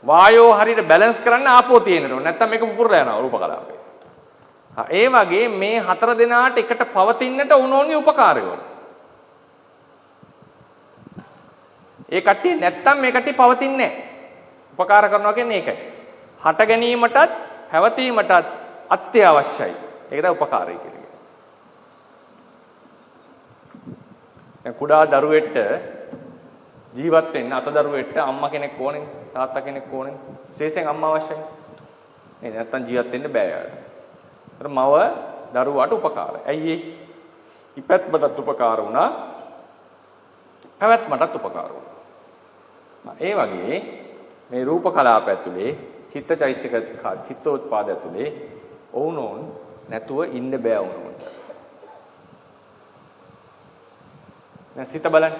Speaker 1: වායෝ හරියට බැලන්ස් කරන්න ආපෝ තියෙන්නට ඕන. නැත්තම් මේක පුපුරලා යනවා රූප කලාපේ. ඒ වගේ මේ හතර දෙනාට එකට පවතින්නට ඕනෝනි උපකාරයෝ. ඒ කට්ටිය නැත්තම් මේ කට්ටිය පවතින්නේ නැහැ. උපකාර කරනවා කියන්නේ ඒකයි. හට ගැනීමටත් පැවතීමටත් අත්‍යවශ්‍යයි. ඒක තමයි උපකාරය කියන්නේ. දැන් කුඩා දරුවෙක්ට ජීවත් වෙන්න අත දරුවෙක්ට අම්මා කෙනෙක් ඕනේ, තාත්තා කෙනෙක් ඕනේ. විශේෂයෙන් අම්මා අවශ්‍යයි. නේද? නැත්තම් ජීවත් වෙන්න බෑ යාට. ඒතර මව දරුවාට උපකාරයි. ඇයි ඒ? ඉපැත්මටත් උපකාර වුණා. පැවැත්මටත් උපකාර වුණා. ඒ වගේ මේ රූප කලාප ඇතුලේ චිත්තචෛසික චිත්තෝත්පාද ඇතුලේ ඕනෝන් නැතුව ඉන්න බෑ වුණොත්. දැන් සිත බලන්න.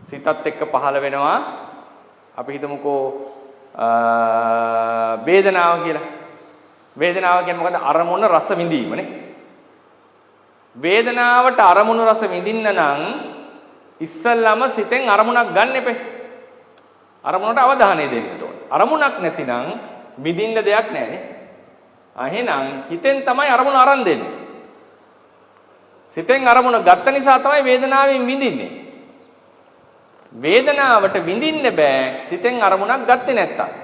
Speaker 1: සිතත් එක්ක පහළ වෙනවා අපි හිතමුකෝ වේදනාව කියලා. වේදනාව කියන්නේ මොකද? අරමුණ රස විඳීමනේ. වේදනාවට අරමුණ රස විඳින්න නම් ඉස්සල්ලාම සිතෙන් අරමුණක් ගන්න එපේ. අරමුණට අවධානය දෙන්න ඕනේ. අරමුණක් නැතිනම් විඳින්න දෙයක් නැහැ. එහෙනම් හිතෙන් තමයි අරමුණ අරන් දෙන්නේ. සිතෙන් අරමුණ ගත්ත නිසා තමයි වේදනාවෙන් විඳින්නේ. වේදනාවට විඳින්න බෑ සිතෙන් අරමුණක් ගත්තේ නැත්තම්.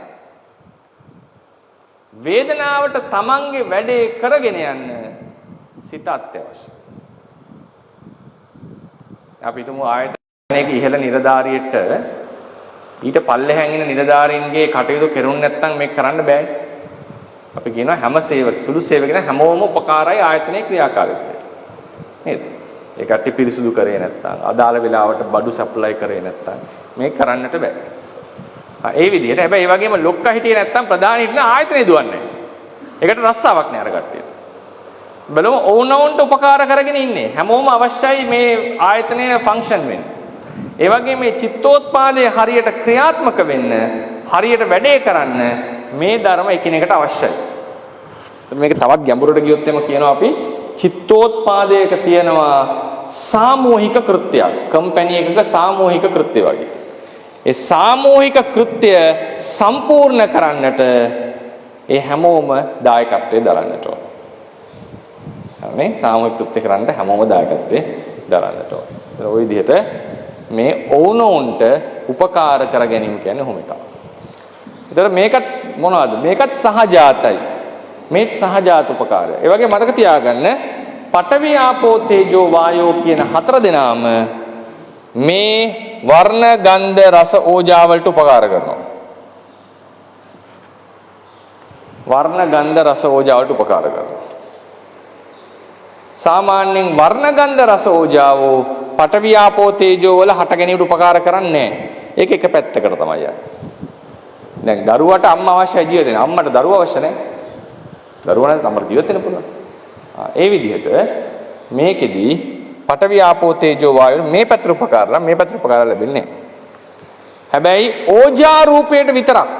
Speaker 1: වේදනාවට තමන්ගේ වැඩේ කරගෙන යන්න සිත අත්‍යවශ්‍යයි. අපි හිතමු ආයතනයක ඉහළ නිලධාරියෙට ඊට පල්ලෙහැන් ඉන්න නිලධාරීන්ගේ කටයුතු කෙරුණ නැත්නම් මේක කරන්න බෑනේ. අපි කියනවා හැම සේවක සුළු සේවකෙන හැමෝම උපකාරයි ආයතනයේ ක්‍රියාකාරීත්වයට. නේද? ඒ කට්ටිය පිරිසුදු කරේ නැත්නම් අදාළ වෙලාවට බඩු සප්ලයි කරේ නැත්නම් මේක කරන්නට බෑ. ඒ විදිහට හැබැයි ඒ වගේම ලොක්කා හිටියේ නැත්නම් ප්‍රධානීට ආයතනේ දුවන්නේ නැහැ. ඒකට රස්සාවක් නෑ අර කට්ටියට. බලමු ඕනෝන්ට උපකාර කරගෙන ඉන්නේ. හැමෝම අවශ්‍යයි මේ ආයතනය ෆන්ක්ෂන් වෙන්න. ඒ වගේ මේ චිත්තෝත්පාදයේ හරියට ක්‍රියාත්මක වෙන්න, හරියට වැඩේ කරන්න මේ ධර්ම එකිනෙකට අවශ්‍යයි. මේක තවත් ගැඹුරට ගියොත් එම කියනවා අපි චිත්තෝත්පාදයක තියෙනවා සාමූහික කෘත්‍යයක්. කම්පැනි එකක සාමූහික කෘත්‍ය වගේ. ඒ සාමූහික කෘත්‍ය සම්පූර්ණ කරන්නට ඒ හැමෝම දායකත්වයේ දරන්නට ඕන. හරිනේ? සාමූහික කෘත්‍ය කරන්න හැමෝම දායකත්වයේ දරන්නට ඕන. ඒ ওই විදිහට මේ ඕනෝන්ට උපකාර කර ගැනීම කියන්නේ කොහොම එකක්. ඒතර මේකත් මොනවද? මේකත් සහජාතයි. මේත් සහජාත උපකාරය. ඒ වගේ මතක තියාගන්න පඨවි ආපෝ තේජෝ වායෝ කියන හතර දෙනාම මේ වර්ණ ගන්ධ රස ඕජා වලට උපකාර කරනවා. වර්ණ ගන්ධ රස ඕජා වලට උපකාර කරනවා. සාමාන්‍යයෙන් වර්ණ ගන්ධ රස ඕජාවෝ පඨවි ආපෝ තේජෝ වල හට ගැනීමට උපකාර කරන්නේ නැහැ. ඒක එක පැත්තකට තමයි යන්නේ. දැන් දරුවට අම්මා අවශ්‍යයි ජීවිතේ. අම්මට දරුවා අවශ්‍ය නැහැ. දරුවා නම් තමයි ජීවත් වෙන්න පුළුවන්. ඒ විදිහට මේකෙදී පඨවි ආපෝ තේජෝ වායෝ මේ පැත්තට උපකාරලා මේ පැත්තට උපකාර ලැබෙන්නේ නැහැ. හැබැයි ඕජා රූපයට විතරක්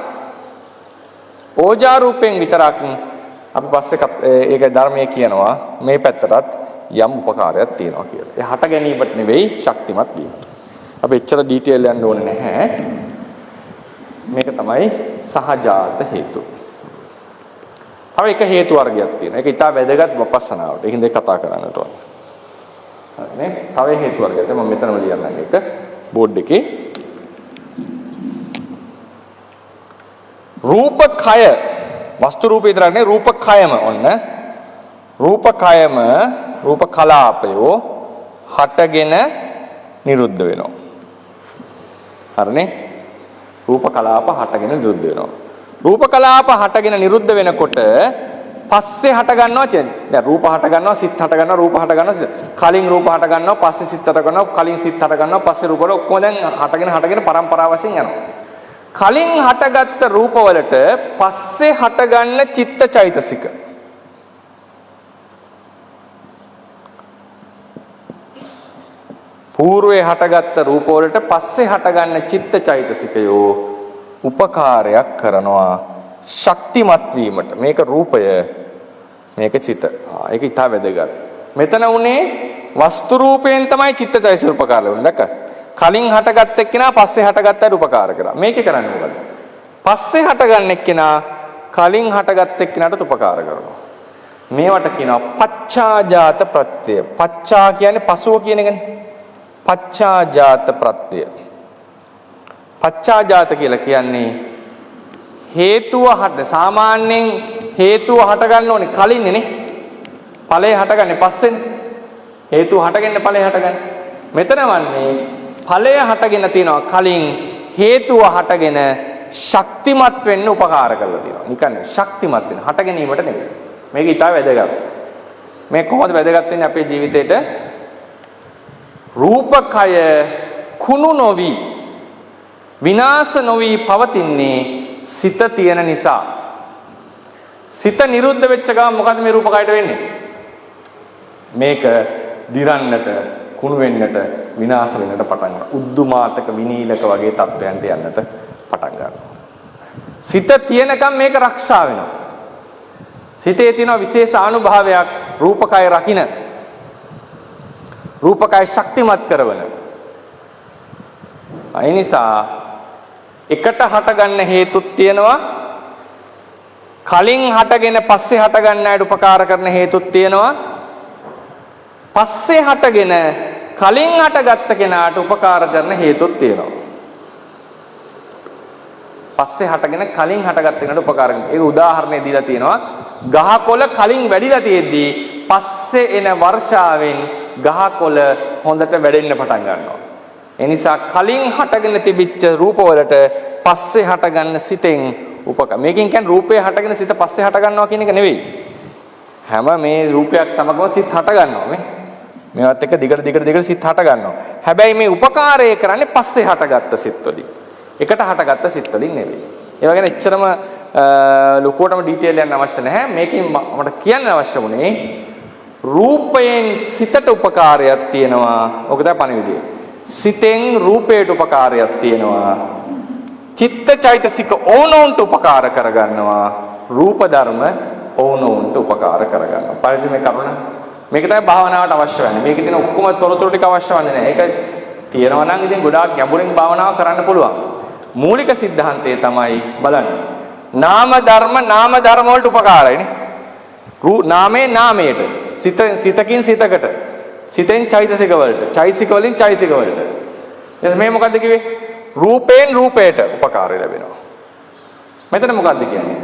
Speaker 1: ඕජා රූපයෙන් විතරක් අපි පස්සේ ඒක ධර්මයේ කියනවා මේ පැත්තටත් යම් උපකාරයක් තියෙනවා කියලා. ඒ හට ගැනීමට නෙවෙයි ශක්තිමත් වීම. අපි එච්චර ඩීටේල් යන්න ඕනේ නැහැ. මේක තමයි සහජාත හේතු. තව එක හේතු වර්ගයක් තියෙනවා. ඒක ඉතා වැදගත් වපස්සනාවට. ඒකින්ද කතා කරන්නට ඕනේ. හරිනේ? තව හේතු වර්ගයක් මම මෙතනම ලියන්නම් ඒක බෝඩ් එකේ. රූපකය වස්තු රූපේ විතරක් නෙවෙයි රූපකයම ඔන්න රූපකයම රූප කලාපයෝ හටගෙන නිරුද්ධ වෙනවා. හරිනේ? රූප කලාප හටගෙන නිරුද්ධ වෙනවා. රූප කලාප හටගෙන නිරුද්ධ වෙනකොට පස්සේ හට ගන්නවා කියන්නේ. දැන් රූප හට ගන්නවා, සිත් හට ගන්නවා, රූප හට ගන්නවා, සිත්. කලින් රූප හට ගන්නවා, පස්සේ සිත් හට ගන්නවා, කලින් සිත් හට ගන්නවා, පස්සේ රූප වල ඔක්කොම දැන් හටගෙන පරම්පරාව වශයෙන් යනවා. කලින් හටගත්ත රූප වලට පස්සේ හටගන්න චිත්ත චෛතසික. పూర్වේ හටගත්ත රූප වලට පස්සේ හටගන්න චිත්ත චෛතසිකයෝ උපකාරයක් කරනවා ශක්තිමත් වීමට. මේක රූපය, මේක චිත. ඒක ඊට වැදගත්. මෙතන උනේ වස්තු රූපයෙන් තමයි චිත්ත චෛතසික උපකාර ලැබුණේ. දැක්කද? කලින් හටගත් එක්කෙනා පස්සේ හටගත්තට උපකාර කරා. මේකේ කරන්නේ මොකද? පස්සේ හටගන්න එක්කෙනා කලින් හටගත් එක්කෙනාට උපකාර කරනවා. මේවට කියනවා පච්චාජාත ප්‍රත්‍යය. පච්චා කියන්නේ පසුව කියන එකනේ. පච්චාජාත ප්‍රත්‍යය. පච්චාජාත කියලා කියන්නේ හේතුව සාමාන්‍යයෙන් හේතුව හට ගන්න ඕනේ කලින්නේ නේ. ඵලය හටගන්නේ පස්සෙන්. හේතුව හටගන්නේ ඵලය හටගන්නේ. මෙතන වන්නේ ඵලය හටගෙන තියනවා කලින් හේතුව හටගෙන ශක්තිමත් වෙන්න උපකාර කරලා තියෙනවා. නිකන් ශක්තිමත් වෙන හට ගැනීමට නෙවෙයි. මේක ඊට වැදගත්. මේ කොහොමද වැදගත් වෙන්නේ අපේ ජීවිතේට? රූපකය කුණු නොවි විනාශ නොවි පවතින්නේ සිත තියෙන නිසා. සිත නිරුද්ධ වෙච්ච ගමන් මොකද මේ රූපකයට වෙන්නේ? මේක දිරන්නට, කුණු වෙන්නට, විනාශ වෙන්නට පටන් ගන්නවා. උද්දුමාතක විනීලක වගේ තත්ත්වයන්ට යන්නට පටන් ගන්නවා. සිත තියෙනකම් මේක ආරක්ෂා වෙනවා. සිතේ තියෙන විශේෂ අනුභවයක් රූපකය රකින්න. රූපකය ශක්තිමත් කරවන. ඒ නිසා එකට හටගන්න හේතුත් තියෙනවා. කලින් හටගෙන පස්සේ හටගන්න අයට උපකාර කරන හේතුත් තියෙනවා. පස්සේ හටගෙන කලින් හටගත්ත කෙනාට උපකාර කරන හේතුත් තියෙනවා. පස්සේ හටගෙන කලින් හටගත්ත කෙනාට උපකාර කරන. ඒක උදාහරණයක් දීලා තියෙනවා. ගහකොළ කලින් වැඩිලා තියෙද්දී පස්සේ එන වර්ෂාවෙන් ගහකොළ හොඳට වැඩෙන්න පටන් ගන්නවා. ඒ නිසා කලින් හටගෙන තිබිච්ච රූපවලට පස්සේ හටගන්න සිතෙන් උපකාර. මේකෙන් කියන්නේ රූපේ හටගෙන සිත පස්සේ හට ගන්නවා කියන එක නෙවෙයි. හැම මේ රූපයක් සමගම සිත හට ගන්නවා මේ. මේවත් එක දිගට සිත් හට ගන්නවා. හැබැයි මේ උපකාරය කරන්නේ පස්සේ හටගත්ත සිත් වලින්. එකට හටගත්ත සිත් වලින් නෙවෙයි. ඒ වගේම එච්චරම ලොකුවටම ඩීටේල් යන්න අවශ්‍ය නැහැ. මේකෙන් මට කියන්න අවශ්‍ය වුණේ රූපයෙන් සිතට උපකාරයක් තියෙනවා. ඔක තමයි පණිවිඩය. සිතෙන් රූපයට උපකාරයක් තියෙනවා. චිත්ත චෛතසික ඕනෝන්ට උපකාර කරගන්නවා. රූප ධර්ම ඕනෝන්ට උපකාර කරගන්නවා. පරිදි මේ කරුණ මේක තමයි භාවනාවට අවශ්‍ය වෙන්නේ. මේකේ තියෙන ඔක්කොම තොරතුරු ටික අවශ්‍ය වන්නේ නැහැ. ඒක තියෙනවා නම් ඉතින් ගොඩාක් ගැඹුරින් භාවනාව කරන්න පුළුවන්. මූලික સિદ્ધාන්තය තමයි බලන්න. නාම ධර්ම වලට උපකාරයිනේ. නාමේ නාමයට. සිතකින් සිතකට. සිතෙන් චෛතසික වලට. චෛතසික වලින් චෛතසික වලට. එතන මේ මොකද්ද කිව්වේ? රූපයෙන් රූපයට උපකාරය ලැබෙනවා. මෙතන මොකද්ද කියන්නේ?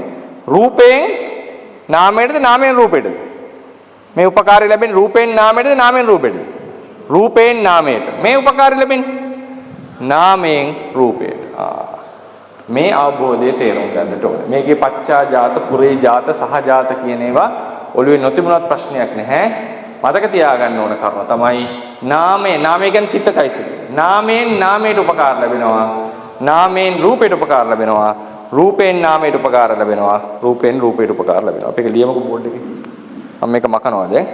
Speaker 1: රූපයෙන් නාමයටද නාමයෙන් රූපයටද? මේ උපකාරය ලැබෙන්නේ රූපයෙන් නාමයටද නාමයෙන් රූපයටද? රූපයෙන් නාමයට. මේ උපකාරය ලැබෙන්නේ නාමයෙන් රූපයට. මේ අවබෝධය තේරුම් ගන්නට ඕනේ. මේකේ පච්චාජාත, පුරේ ජාත, සහජාත කියන ඒවා ඔළුවේ නොතිබුණත් ප්‍රශ්නයක් නැහැ. මතක තියාගන්න ඕන කරුණ තමයි නාමය කියන්නේ චිත්තචෛතසික. නාමයෙන් නාමයට උපකාර ලැබෙනවා. නාමයෙන් රූපයට උපකාර ලැබෙනවා. රූපයෙන් නාමයට උපකාර ලැබෙනවා. රූපයෙන් රූපයට උපකාර ලැබෙනවා. අපි ඒක ලියමුකෝ බෝඩ් එකේ. මම මේක මකනවා දැන්.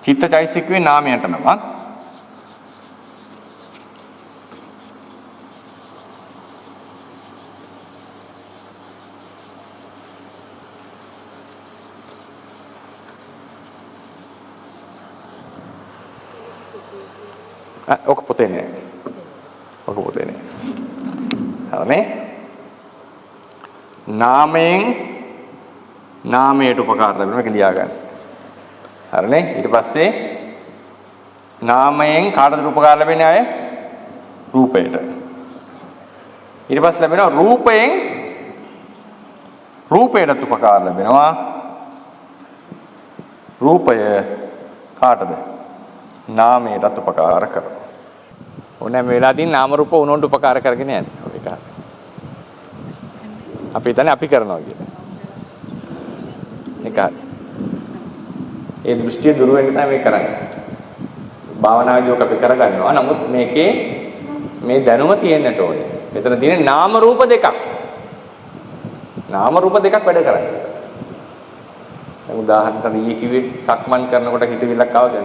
Speaker 1: චිත්තචෛසිකුවේ නාමයට නමක්. ඔක පොතේ නෑ. ඔක පොතේ නෑ. හරිනේ? නාමයෙන් නාමයට උපකාර ලැබෙනවා. මේක ලියා ගන්න. හරිනේ? ඊට පස්සේ නාමයෙන් කාටද උපකාර ලැබෙන්නේ අය? රූපයට. ඊට පස්සේ ලැබෙනවා රූපයෙන් රූපයට උපකාර ලැබෙනවා. රූපය කාටද? නාමයට උපකාර කරනවා. ඕනෑම වෙලාවදී නාම රූප උනොන්ට උපකාර කරගෙන යන්නේ. ඒක. අපි හිතන්නේ අපි කරනවා කියලා. ඒක. ඒ දෘෂ්ටිය දුර වෙන්න තමයි මේක කරන්නේ. භාවනාවේදී ඔක අපි කරගන්නවා. නමුත් මේකේ මේ දැනුම තියෙන්නට ඕනේ. මෙතන තියෙන නාම රූප දෙකක්. නාම රූප දෙකක් වැඩ කරන්නේ. දැන් උදාහරණයක් ඊයේ කිව්වේ සක්මන් කරනකොට හිතවිල්ලක් ආවද?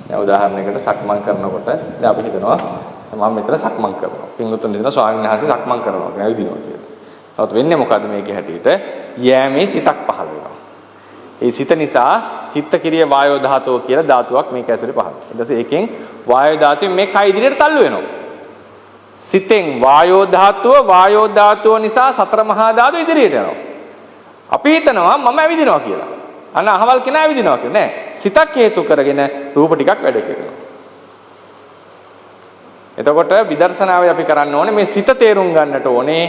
Speaker 1: දැන් උදාහරණයකට සක්මන් කරනකොට දැන් අපි හිතනවා මම මෙතන සක්මන් කරනවා. පින්වතුන් හිතනවා ස්වාමීන් වහන්සේ සක්මන් කරනවා කියලා ඇවිදිනවා කියලා. නමුත් වෙන්නේ මොකද්ද මේකේ හැටියට? යෑමේ සිතක් පහළ වෙනවා. ඒ සිත නිසා චිත්තකිරිය වායෝ ධාතුව කියලා ධාතුවක් මේක ඇතුලේ පහළ වෙනවා. ඊට පස්සේ ඒකෙන් වායෝ ධාතුවෙන් මේ කය ඉදිරියට තල්ලු වෙනවා. සිතෙන් වායෝ ධාතුව නිසා සතර මහා ධාතු ඉදිරියට යනවා. අපි හිතනවා මම ඇවිදිනවා කියලා. අන්න අහවල් කෙනා ඇවිදිනවා කියලා නෑ. සිතක් හේතු කරගෙන රූප ටිකක් වැඩ කරනවා. එතකොට විදර්ශනාවේ අපි කරන්න ඕනේ මේ සිත තේරුම් ගන්නට ඕනේ.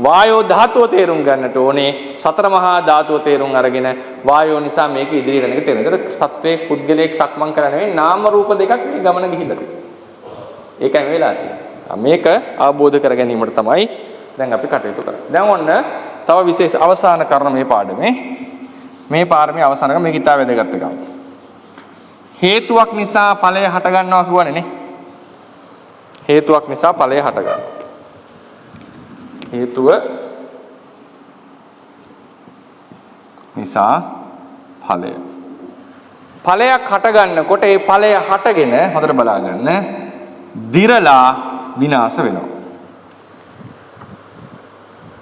Speaker 1: වායෝ ධාතුව තේරුම් ගන්නට ඕනේ. සතර මහා ධාතුව තේරුම් අරගෙන වායෝ නිසා මේක ඉදිරියට යන එක තේරෙනවා. ඒතර සත්වයේ පුද්ගලයෙක් සක්මන් කරන්නේ නෙවෙයි නාම රූප දෙකක් මේ ගමන ගිහිල්ලා තියෙනවා. ඒකයි වෙලා තියෙන්නේ. මේක අවබෝධ කර ගැනීමට තමයි දැන් අපි කටයුතු කරන්නේ. දැන් ඔන්න තව විශේෂ අවසාන කරන මේ පාඩමේ මේ පාඩමේ අවසාන කරන මේක ඉතාල වැදගත් එකක්. හේතුවක් නිසා ඵලය හට ගන්නවා කියවනේ නේ. හේතුවක් නිසා ඵලය හට ගන්නවා. හේතුව නිසා ඵලය. ඵලයක් හට ගන්නකොට ඒ ඵලය හටගෙන හොඳට බලා ගන්න. දිරලා විනාශ වෙනවා.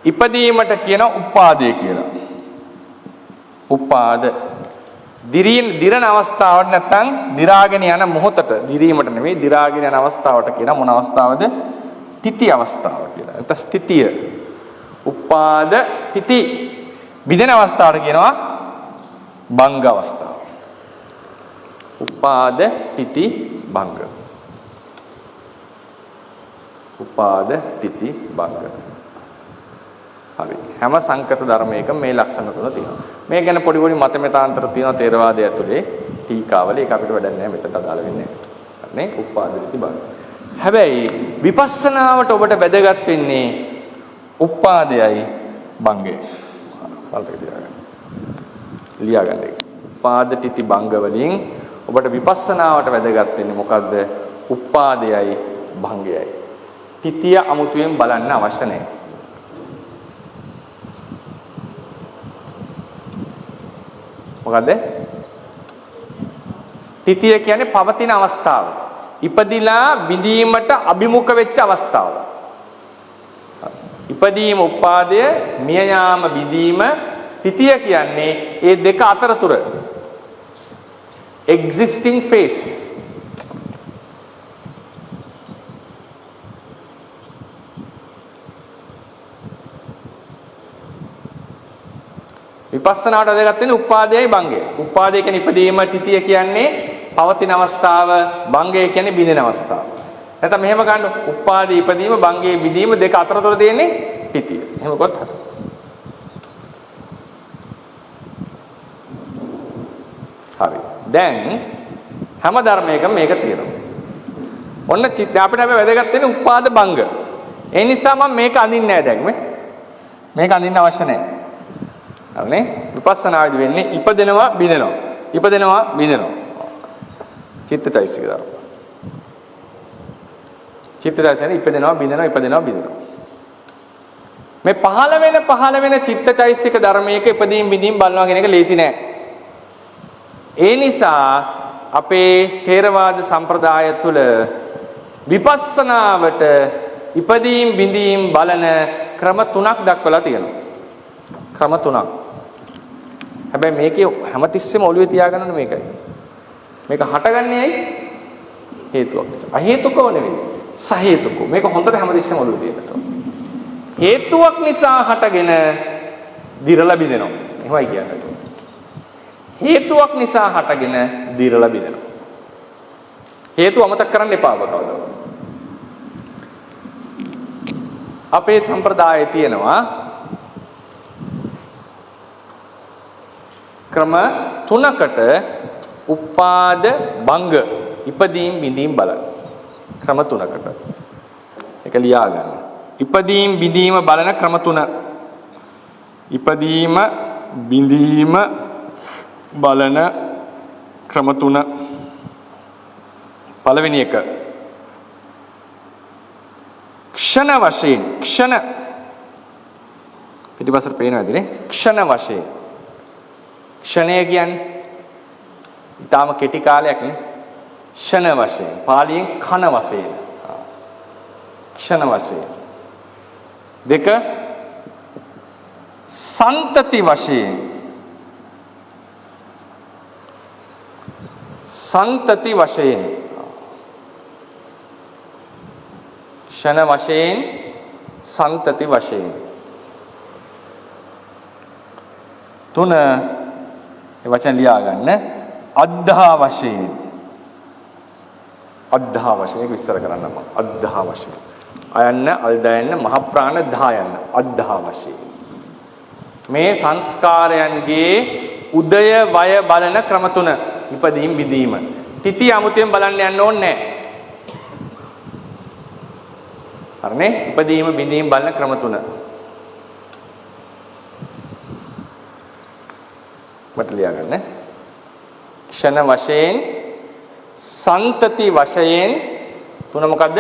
Speaker 1: ඉපදීමට කියන උපාදේ කියලා. උපාද දිරන අවස්ථාවට නැත්නම් දිරාගෙන යන මොහොතට දිරීමට නෙමෙයි දිරාගෙන යන අවස්ථාවට කියන මොන අවස්ථාවද? තිති අවස්ථාව කියලා. එතන ස්ථිතිය. උපාද තිති බිඳෙන අවස්ථාවට කියනවා භංග අවස්ථාව. උපාද තිති භංග. උපාද තිති භංග. හරි. හැම සංකත ධර්මයකම මේ ලක්ෂණ තුන තියෙනවා. මේ ගැන පොඩි පොඩි මත මතාන්තර තියෙනවා තේරවාදය ඇතුලේ ටීකාවල ඒක අපිට වැඩක් නැහැ මෙතනට අදාළ වෙන්නේ නැහැ. හරිනේ? උපාදිතී බං. හැබැයි විපස්සනාවට ඔබට වැදගත් වෙන්නේ උපාදයයි භංගයයි. බලතක තියාගන්න. ලියාගන්න ඒක. උපාදිතී භංග වලින් ඔබට විපස්සනාවට වැදගත් වෙන්නේ මොකද්ද? උපාදයයි භංගයයි. තිතිය අමුතුවෙන් බලන්න අවශ්‍ය නැහැ. මොකද? තිතිය කියන්නේ පවතින අවස්ථාව. ඉපදිලා බිඳීමට අභිමුඛ වෙච්ච අවස්ථාව. ඉපදීම උපාදය, මිය යාම බිඳීම තිතිය කියන්නේ ඒ දෙක අතරතුර existing phase. විපස්සනාට වැදගත් වෙන්නේ උපාදයයි භංගයයි. උපාදය කියන්නේ ඉපදීම, තිතිය කියන්නේ පවතින අවස්ථාව, භංගය කියන්නේ බිඳෙන අවස්ථාව. නැත්නම් මෙහෙම ගන්න උපාදී ඉපදීම, භංගයේ බිඳීම දෙක අතරතුර තියෙන්නේ තිතිය. එහෙම කොහොමද? හරි. දැන් හැම ධර්මයකම මේක තියෙනවා. ඔන්න අපිට වැදගත් වෙන්නේ උපාද භංග. ඒ නිසා මම මේක අඳින්නේ නැහැ දැන් මේක අඳින්න අවශ්‍ය නැහැ. හරිනේ? විපස්සනාවේදී වෙන්නේ ඉපදෙනවා බිඳෙනවා. ඉපදෙනවා බිඳෙනවා. චිත්තචෛසික ධර්ම. චිත්ත දර්ශන ඉපදෙනවා බිඳෙනවා ඉපදෙනවා බිඳෙනවා. මේ පහළ වෙන චිත්තචෛසික ධර්මයක ඉපදීම් බිඳීම් බලනවා කියන එක ලේසි නෑ. ඒ නිසා අපේ ථේරවාද සම්ප්‍රදාය තුළ විපස්සනාවට ඉපදීම් බිඳීම් බලන ක්‍රම 3ක් දක්වලා තියෙනවා. ක්‍රම 3ක්. හැබැයි මේකේ හැමතිස්සෙම ඔළුවේ තියාගන්න ඕනේ මේකයි. මේක හටගන්නේ ඇයි? හේතුවක් නිසා. අහේතුකව නෙවෙයි. සහේතුකව. මේක හොඳට හැමතිස්සෙම ඔළුවේ තියාගන්න ඕනේ. හේතුවක් නිසා හටගෙන දිරලා බිඳෙනවා. එහෙමයි කියන්නේ. හේතුවක් නිසා හටගෙන දිරලා බිඳෙනවා. හේතුව අමතක කරන්න එපා කවදාවත්. අපේ සම්ප්‍රදායේ තියෙනවා ක්‍රම 3කට උපාද භංග ඉපදීම් බිඳීම් බලන ක්‍රම 3කට. ඒක ලියා ගන්න. ඉපදීම් බිඳීම බලන ක්‍රම 3. ඉපදීම බිඳීම බලන ක්‍රම 3. පළවෙනි එක ක්ෂණ වශයෙන් ක්ෂණ පිටිපස්සට පේනවාද නේ? ක්ෂණ වශයෙන් ක්ෂණය කියන්නේ ඊටාම කෙටි කාලයක් නේ. ක්ෂණ වශයෙන් පාලියෙන් කන වශයෙන් ක්ෂණ වශයෙන්. දෙක සන්තති වශයෙන් සන්තති වශයෙන් ක්ෂණ වශයෙන් සන්තති වශයෙන්. 3 ඒ වචන ලියා ගන්න. අද්ධා වශයෙන් අද්ධා වශයෙන් ඒක විස්තර කරන්න මම. අද්ධා වශයෙන් අයන්න අල්දයන්න මහ ප්‍රාණ දායන්න අද්ධා වශයෙන්. මේ සංස්කාරයන්ගේ උදය වය බලන ක්‍රම 3 ඉපදීම් බිඳීම. තිති අමුතෙන් බලන්න යන්න ඕනේ නැහැ. හරිනේ? ඉපදීම බිඳීම බලන ක්‍රම 3. මට ලියා ගන්න. ක්ෂණ වශයෙන් සන්තති වශයෙන් 3 මොකද්ද?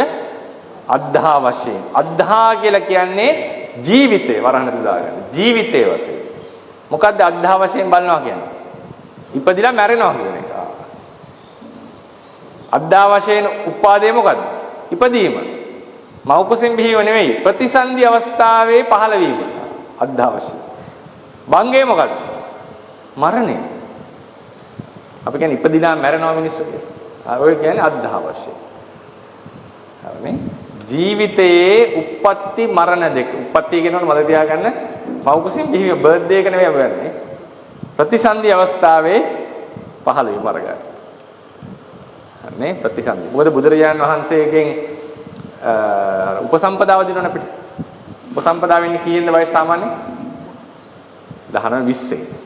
Speaker 1: අද්ධා වශයෙන්. අද්ධා කියලා කියන්නේ ජීවිතේ වරහණට දාගන්න. ජීවිතේ වශයෙන්. මොකද්ද අද්ධා වශයෙන් බලනවා කියන්නේ? ඉපදිලා මැරෙනවා කියන එක. අද්ධා වශයෙන් උපාදේ මොකද්ද? ඉපදීම. මෞකසෙන් බිහිව නෙවෙයි ප්‍රතිසන්දි අවස්ථාවේ පහළ වීම. අද්ධා වශයෙන්. භංගේ මොකද්ද? මරණය. අපි කියන්නේ ඉපදිලා මැරෙනවා මිනිස්සු කියලා. ඔය කියන්නේ අද්ධා වශයෙන්. හරිනේ? ජීවිතයේ උප්පත්ති මරණ දෙක. උප්පත්ති කියනකොට මතක තියාගන්න මෞකසෙන් බිහිව බර්ත්ඩේ එක නෙවෙයි අපි ගන්නේ. ප්‍රතිසන්දි අවස්ථාවේ පහළ වීම අරගන්න. හරිනේ? ප්‍රතිසන්දි. මොකද බුදුරජාණන් වහන්සේගෙන් උපසම්පදාව දිනවන අපිට. උපසම්පදාව වෙන්නේ කීයෙන්ද වයස සාමාන්‍යයෙන්? 19 20.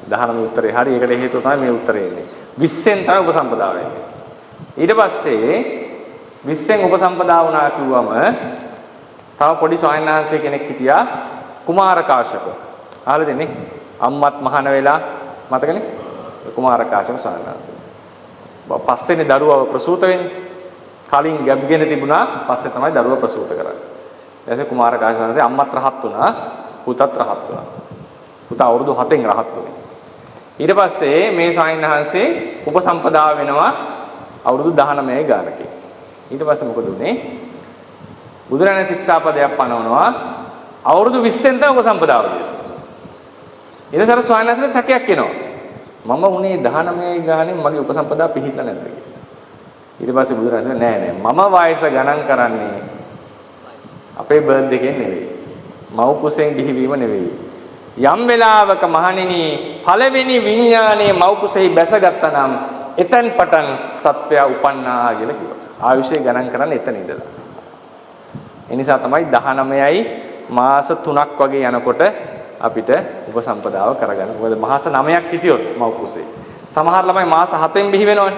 Speaker 1: 19 උත්තරේ හරි. ඒකට හේතුව තමයි මේ උත්තරේ එන්නේ. 20න් තමයි උපසම්පදාව වෙන්නේ. ඊට පස්සේ 20න් උපසම්පදා වුණා කිව්වම තව පොඩි ස්වාමීන් වහන්සේ කෙනෙක් හිටියා කුමාර කාශ්‍යප. අහලා දෙන්නේ. අම්මත් මහාන වෙලා මතකනේ? කුමාර කාශ්‍යප ස්වාමීන් වහන්සේ. පස්සේනේ දරුවව ප්‍රසූත වෙන්නේ. කලින් ගැබ්ගෙන තිබුණා පස්සේ තමයි දරුවා ප්‍රසූත කරන්නේ. ඊට පස්සේ කුමාර කාශ්‍යප වහන්සේ අම්මත් රහත් වුණා, පුතත් රහත් වුණා. පුතා අවුරුදු 7න් රහත් වුණේ. ඊට පස්සේ මේ ස්වාමීන් වහන්සේ උපසම්පදා වෙනවා අවුරුදු 19 ගානකින්. ඊට පස්සේ මොකද උනේ? බුදුරණන් ශික්ෂාපදයක් පනවනවා අවුරුදු 20න් තමයි උපසම්පදාව දෙන්නේ. ඊට පස්සේ ස්වාමීන් වහන්සේට සැකයක් එනවා. මම උනේ 19 ගානේ මගේ උපසම්පදා පිළිහිట్లా නැද්ද කියලා. ඊට පස්සේ බුදුරජාණන් නෑ මම වයස ගණන් කරන්නේ අපේ බර්ත්ඩේ එකෙන් නෙවෙයි. මව් කුසෙන් බිහිවීම නෙවෙයි. යම් වෙලාවක මහණෙනි පළවෙනි විඥානයේ මව් කුසෙහි බැසගත්තා නම් එතෙන් පටන් සත්වයා උපන්නා කියලා කිව්වා. ආයුෂය ගණන් කරන්නේ එතන ඉඳලා. ඒ නිසා තමයි 19යි මාස 3ක් වගේ යනකොට අපිට උපසම්පදාව කරගන්න. මොකද මාස 9ක් හිටියොත් මව් කුසෙ. සමහර ළමයි මාස 7න් බිහි වෙනවනේ.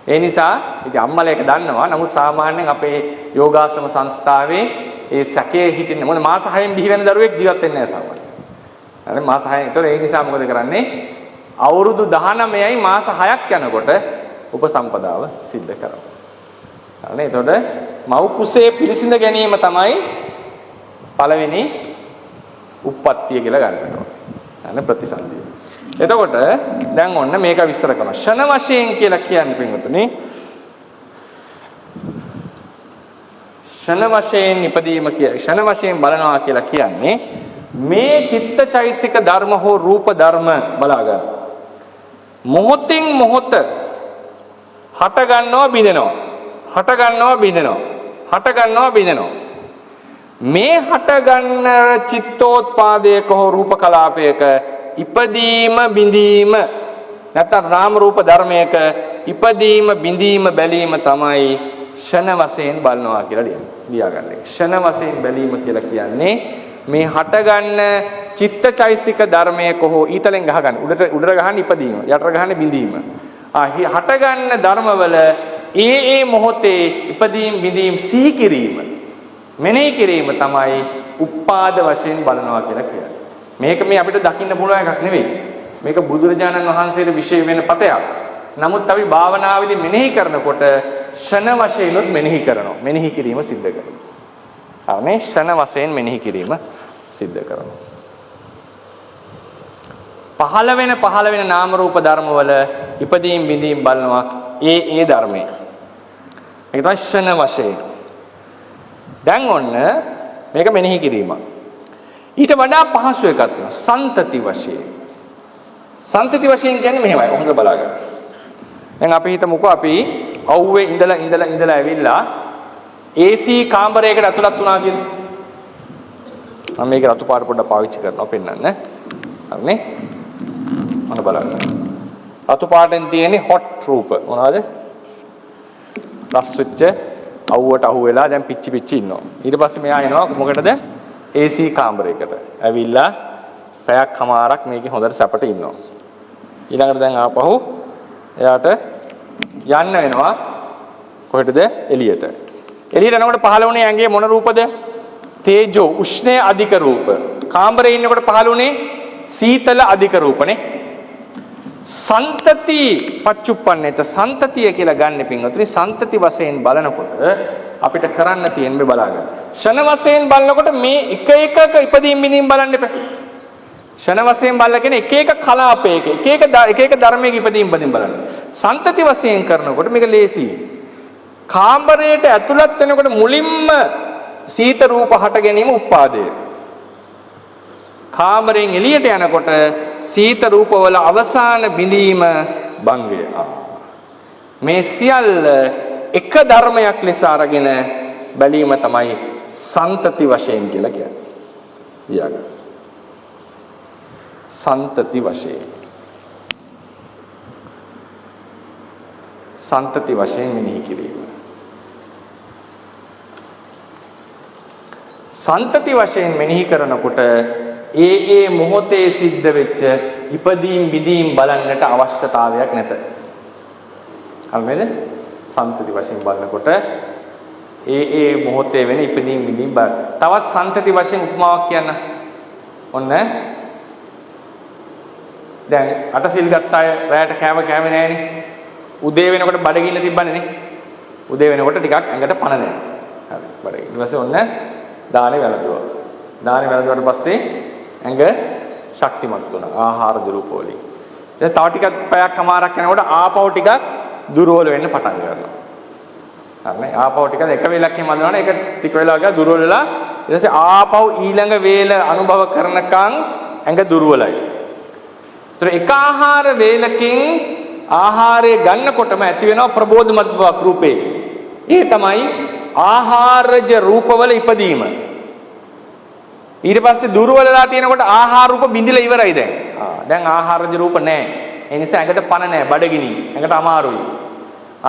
Speaker 1: ඒ නිසා ඉතින් අම්මලා ඒක දන්නවා. නමුත් සාමාන්‍යයෙන් අපේ යෝගාශ්‍රම සංස්ථාවේ ඒ සැකයේ හිටින්නේ මොකද මාස 6න් බිහි වෙන දරුවෙක් ජීවත් වෙන්නේ නැහැ සාමාන්‍යයෙන්. හරි මාස 6න්. ඒතකොට ඒ නිසා මොකද කරන්නේ? අවුරුදු 19යි මාස 6ක් යනකොට උපසම්පදාව සිද්ධ කරනවා. හරිනේ. එතකොට මව් කුසේ පිළිසිඳ ගැනීම තමයි පළවෙනි උප්පත්තිය කියලා ගන්නට ඕනේ. හරිනේ ප්‍රතිසන්දිය. එතකොට දැන් ඔන්න මේක විස්තර කරනවා. ෂණ වශයෙන් කියලා කියන්නේ පින්වතුනි. ෂණ වශයෙන් ඉපදීම කියලා ෂණ වශයෙන් බලනවා කියලා කියන්නේ මේ චිත්තචෛසික ධර්ම හෝ රූප ධර්ම බලා ගන්න. මොහොතින් මොහොත හට ගන්නවා බිඳෙනවා. හට ගන්නවා බිඳෙනවා. හට ගන්නවා බිඳෙනවා. මේ හට ගන්න චිත්තෝත්පාදයක හෝ රූප කලාපයක ඉපදීම බිඳීම නැත්නම් නාම රූප ධර්මයක ඉපදීම බිඳීම බැලීම තමයි ෂණ වශයෙන් බලනවා කියලා ලියාගන්න. ෂණ වශයෙන් බැලීම කියලා කියන්නේ මේ හට ගන්න චිත්තචෛසික ධර්මයක හෝ ඊතලෙන් ගහ ගන්න. උඩට ගහන්න ඉපදීම, යටට ගහන්න බිඳීම. හට ගන්න ධර්මවල ඒ මොහොතේ ඉපදීම බිඳීම සිහි කිරීම, මෙනෙහි කිරීම තමයි උපාද වශයෙන් බලනවා කියලා කියන්නේ. මේක මේ අපිට දකින්න පුළුවන් එකක් නෙවෙයි. මේක බුදුරජාණන් වහන්සේට විශේෂ වෙන පතයක්. නමුත් අපි භාවනාවේදී මෙනෙහි කරනකොට ෂණ වශයෙන්ොත් මෙනෙහි කරනවා. මෙනෙහි කිරීම සිද්ධ කරනවා. හරිනේ? ෂණ වශයෙන් මෙනෙහි කිරීම සිද්ධ කරනවා. පහළ වෙන නාම රූප ධර්ම වල ඉපදීම් බිඳීම් බලනවා ඒ ධර්මයේ. මේක තමයි ෂණ වශයෙන්. දැන් ඔන්න මේක මෙනෙහි කිරීම. ඊට වඩා පහසු එකක් තියෙනවා සන්තති වශයෙන්. සන්තති වශයෙන් කියන්නේ මෙහෙමයි. ඔහොමද බලාගන්න. දැන් අපි හිතමුකෝ අපි අවුවේ ඉඳලා ඇවිල්ලා AC කාමරයකට ඇතුළත් වුණා කියලා. මම මේක රතු පාට පොඩ්ඩක් පාවිච්චි කරනවා පෙන්නන්න. හරිනේ? මොන බලන්න. රතු පාටෙන් තියෙන්නේ හොට් රූප. මොනවද? රස් වෙච්ච අවුවට අහු වෙලා දැන් පිච්චි ඉන්නවා. ඊට පස්සේ මෙයා එනවා මොකටද? AC කාමරයකට. ඇවිල්ලා පැයක් කමාරක් මේකේ හොඳට සැපට ඉන්නවා. ඊළඟට දැන් ආපහු එයාට යන්න වෙනවා කොහෙටද? එළියට. එළියට යනකොට පහළ වුණේ ඇඟේ මොන රූපද? තේජෝ උෂ්ණය අධික රූප. කාමරේ ඉන්නකොට පහළ වුණේ සීතල අධික රූපනේ. සන්තති පච්චුප්පන්නේත සන්තතිය කියලා ගන්න පින්වතුනි සන්තති වශයෙන් බලනකොට අපිට කරන්න තියෙන්නේ බලන්න. ෂණ වශයෙන් බලනකොට මේ එක එකක ඉදීම් මිදීම් බලන්න එපා. ෂණ වශයෙන් බලලා කියන එක එක කලාපයක එක එක ධර්මයක ඉදීම් බදින් බලන්න. සන්තති වශයෙන් කරනකොට මේක ලේසි. කාමරයට ඇතුළත් වෙනකොට මුලින්ම සීත රූප හට ගැනීම උපාදය. කාමරයෙන් එළියට යනකොට සීත රූපවල අවසාන බිඳීම භංගය. මේ සියල්ල එක ධර්මයක් ලෙස අරගෙන බැලීම තමයි සන්තති වශයෙන් කියලා කියන්නේ. සන්තති වශයෙන්. සන්තති වශයෙන් මෙනෙහි කිරීම. සන්තති වශයෙන් මෙනෙහි කරනකොට ඒ මොහොතේ සිද්ධ වෙච්ච ඉපදීම් බිඳීම් බලන්නට අවශ්‍යතාවයක් නැත. හරිද? සන්තති වශයෙන් බලනකොට ඒ මොහොතේ වෙන ඉපදීම් බිඳීම් බලන්න. තවත් සන්තති වශයෙන් උපමාවක් කියන්න. ඔන්න දැන් අටසිල් ගත්ත අය රැයට කෑවේ නෑනේ. උදේ වෙනකොට බඩගින්න තිබ්බනේ නේ. උදේ වෙනකොට ටිකක් ඇඟට පණ දැනෙනවා. හරි. බඩගින්න. ඊට පස්සේ ඔන්න දානේ වැළඳුවා. දානේ වැළඳුවාට පස්සේ ඇඟ ශක්තිමත් වුණා ආහාර දුරූප වලින්. ඊට තව ටිකක් පැයක් කමාරක් යනකොට ආපහු ටිකක් දුර්වල වෙන්න පටන් ගන්නවා. හරිනේ? ආපහු ටිකක් එක වේලක් එහෙම අඳනවනේ ඒක ටික වෙලා ගියා දුර්වල වෙලා ඊට පස්සේ ආපහු ඊළඟ වේල අනුභව කරනකන් ඇඟ දුර්වලයි. ඒතර එක ආහාර වේලකින් ආහාරය ගන්නකොටම ඇති වෙනවා ප්‍රබෝධමත් බවක් රූපේ. ඒ තමයි ආහාරජ රූපවල ඉපදීම. ඊට පස්සේ දුර්වලලා තියෙනකොට ආහාර රූප බිඳිලා ඉවරයි දැන්. දැන් ආහාරජ රූප නැහැ. ඒ නිසා ඇඟට පණ නැහැ, බඩගිනි. ඇඟට අමාරුයි.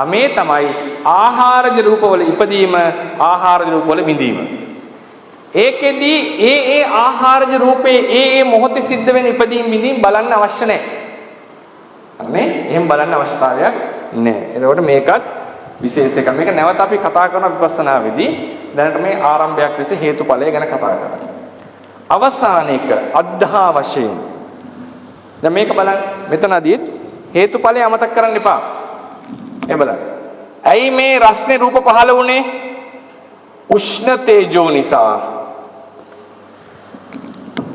Speaker 1: මේ තමයි ආහාරජ රූපවල ඉපදීම, ආහාරජ රූපවල බිඳීම. ඒකෙදි ඒ ආහාරජ රූපේ ඒ මොහොතේ සිද්ධ වෙන ඉපදීම් බිඳීම් බලන්න අවශ්‍ය නැහැ. හරිනේ? එහෙම බලන්න අවශ්‍යතාවයක් නැහැ. එතකොට මේකත් විශේෂ එකක්. මේක නැවත අපි කතා කරන විපස්සනාවේදී දැනට මේ ආරම්භයක් ලෙස හේතුඵලය ගැන කතා කරනවා. අවසාන එක අද්ධා වශයෙන්. දැන් මේක බලන්න. මෙතනදී හේතුඵලය අමතක කරන්න එපා. ඒ බලන්න. ඇයි මේ රස්නේ රූප පහළ වුනේ? උෂ්ණ තේජෝ නිසා.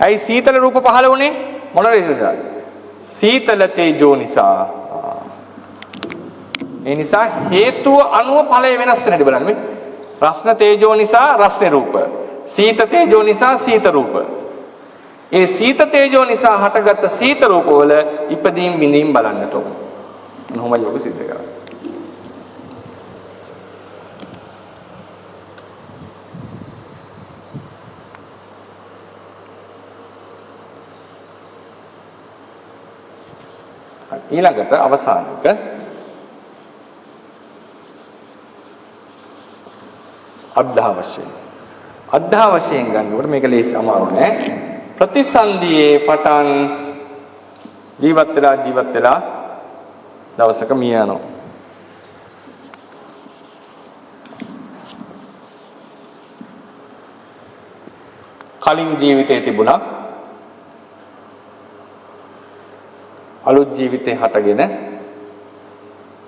Speaker 1: ඇයි සීතල රූප පහළ වුනේ? මොන නිසාද? සීතල තේජෝ නිසා. ඒ නිසා හේතුව අනුව ඵලය වෙනස් වෙනද බලන්න මේ. රස්න තේජෝ නිසා රස්නේ රූප. සීත තේජෝ නිසා සීත රූප. ඒ සීත තේජෝ නිසා හටගත් සීත රූප වල ඉපදීම් බිඳීම් බලන්නට ඕන. මොනවයි ඔබ සිද්ධ කරන්නේ? ඊළඟට අවසානක අද්ධා වශයෙන් ගන්නකොට මේක ලේසි අමාරු නෑ. ප්‍රතිසන්දියේ පටන් ජීවත් වෙලා දවසක මිය යනවා. කලින් ජීවිතේ තිබුණා අලුත් ජීවිතේ හටගෙන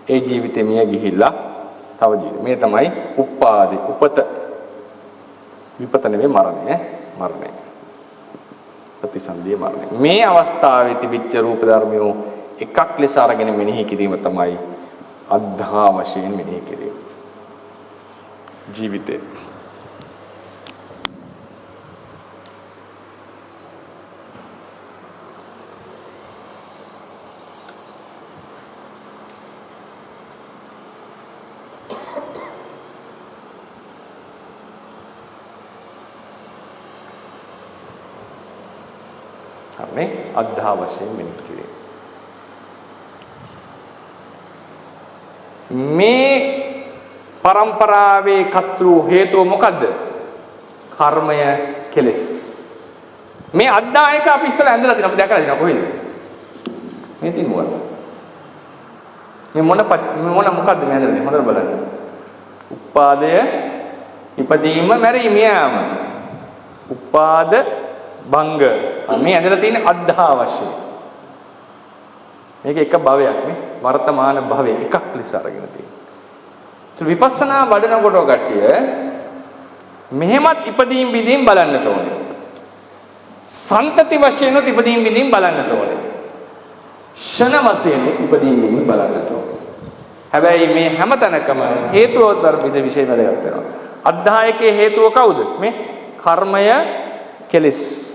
Speaker 1: ඒ ජීවිතේ මිය ගිහිල්ලා තව ජීවිතේ මේ තමයි උපාදි උපත විපත නෙවෙයි මරණය ප්‍රතිසන්දියේ මරණය මේ අවස්ථාවේ තිබිච්ච රූප ධර්මියෝ එකක් ලෙස අරගෙන මෙනෙහි කිරීම තමයි අද්ධා වශයෙන් මෙනෙහි කිරීම ජීවිතේ අද්ධා වශයෙන් මෙනෙහි කිරීම. මේ පරම්පරාවේ කතෘ හේතුව මොකද්ද? කර්මය කෙලෙස්. මේ අද්ධා එක අපි ඉස්සලා ඇඳලා තියෙනවා අපි දැකලා තියෙනවා කොහෙද? මේ තියෙන මොකද්ද? මේ මොකද්ද මේ ඇඳලා තියෙන්නේ? හොඳට බලන්න. උපාදය ඉපදීම මැරීම යාම. උපාද භංග මේ ඇඳලා තියෙන අද්ධා වශයෙන් මේක එක භවයක් නේ වර්තමාන භවයේ එකක් ලෙස අරගෙන තියෙනවා. ඒ විපස්සනා වඩනකොට කට්ටිය මෙහෙමත් ඉපදීම් බිදීම් බලන්නට ඕනේ. සන්තති වශයෙන් ඉපදීම් බිදීම් බලන්නට ඕනේ. ෂණ වශයෙන් ඉපදීම් බිදීම් බලන්නට ඕනේ. හැබැයි මේ හැමතැනකම හේතුෝද්දර විද විශේෂ වැදගත් වෙනවා. අද්ධායකේ හේතුව කවුද? මේ කර්මය කෙලස්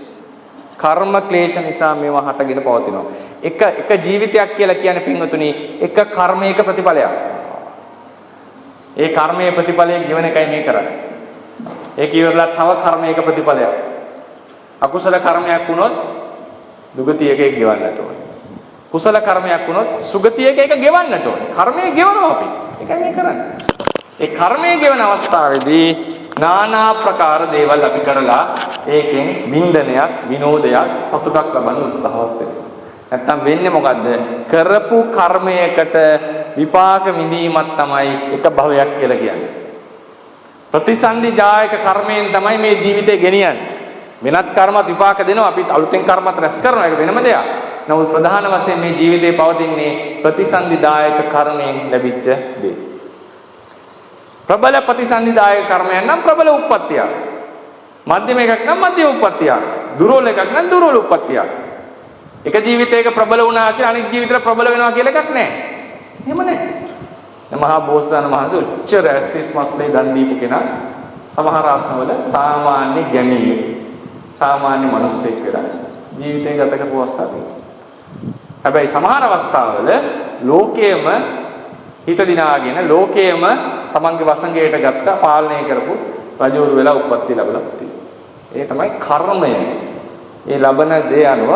Speaker 1: කර්ම ක්ලේශ නිසා මේවා හටගෙන පවතිනවා. එක ජීවිතයක් කියලා කියන්නේ පින්වතුනි එක කර්මයක ප්‍රතිඵලයක්. ඒ කර්මයේ ප්‍රතිඵලය ගෙවන එකයි මේ කරන්නේ. ඒක ඉවරලා තව කර්මයක ප්‍රතිඵලයක්. අකුසල කර්මයක් වුණොත් දුගතියක ඒක ගෙවන්නට ඕනේ. කුසල කර්මයක් වුණොත් සුගතියක ඒක ගෙවන්නට ඕනේ. කර්මය ගෙවනවා අපි. ඒකයි මේ කරන්නේ. ඒ කර්මය ගෙවන අවස්ථාවේදී නානා ප්‍රකාර දේවල් අපි කරලා ඒකෙන් වින්දනයක් විනෝදයක් සතුටක් ලබන්න උත්සාහවත් වෙනවා. නැත්තම් වෙන්නේ මොකද්ද? කරපු කර්මයකට විපාක විඳීමක් තමයි එක භවයක් කියලා කියන්නේ. ප්‍රතිසන්දි ජායක කර්මයෙන් තමයි මේ ජීවිතේ ගෙනියන්නේ. වෙනත් කර්මත් විපාක දෙනවා අපි අලුතෙන් කර්මත් රැස් කරනවා ඒක වෙනම දෙයක්. නමුත් ප්‍රධාන වශයෙන් මේ ජීවිතේ පවතින්නේ ප්‍රතිසන්දි දායක කර්මයෙන් ලැබිච්ච දේ. ප්‍රබල ප්‍රතිසන්දිදායක කර්මයන් නම් ප්‍රබල උප්පත්තිය. මධ්‍යම එකක් නම් මධ්‍යම උප්පත්තිය. දුර්වල එකක් නම් දුර්වල උප්පත්තිය. එක ජීවිතයක ප්‍රබල වුණා කියලා අනෙක් ජීවිතේට ප්‍රබල වෙනවා කියලා එකක් නැහැ. එහෙම නැහැ. මහා බෝසතාණන් වහන්සේ උච්ච රැස්සිස් මස්ලේ දන් දීපු කෙනා සමහර ආත්මවල සාමාන්‍ය ගැමී සාමාන්‍ය මිනිස්සෙක් වෙලා ජීවිතය ගත කරපු අවස්ථා තියෙනවා. හැබැයි සමහර අවස්ථාවල ලෝකයේම හිත දිනාගෙන ලෝකයේම තමන්ගේ වසඟයට ගත්ත පාලනය කරපු රජවරු වෙලා උප්පත්ති ලැබලා තියෙනවා. ඒ තමයි කර්මය. ඒ ලබන දේ අනුව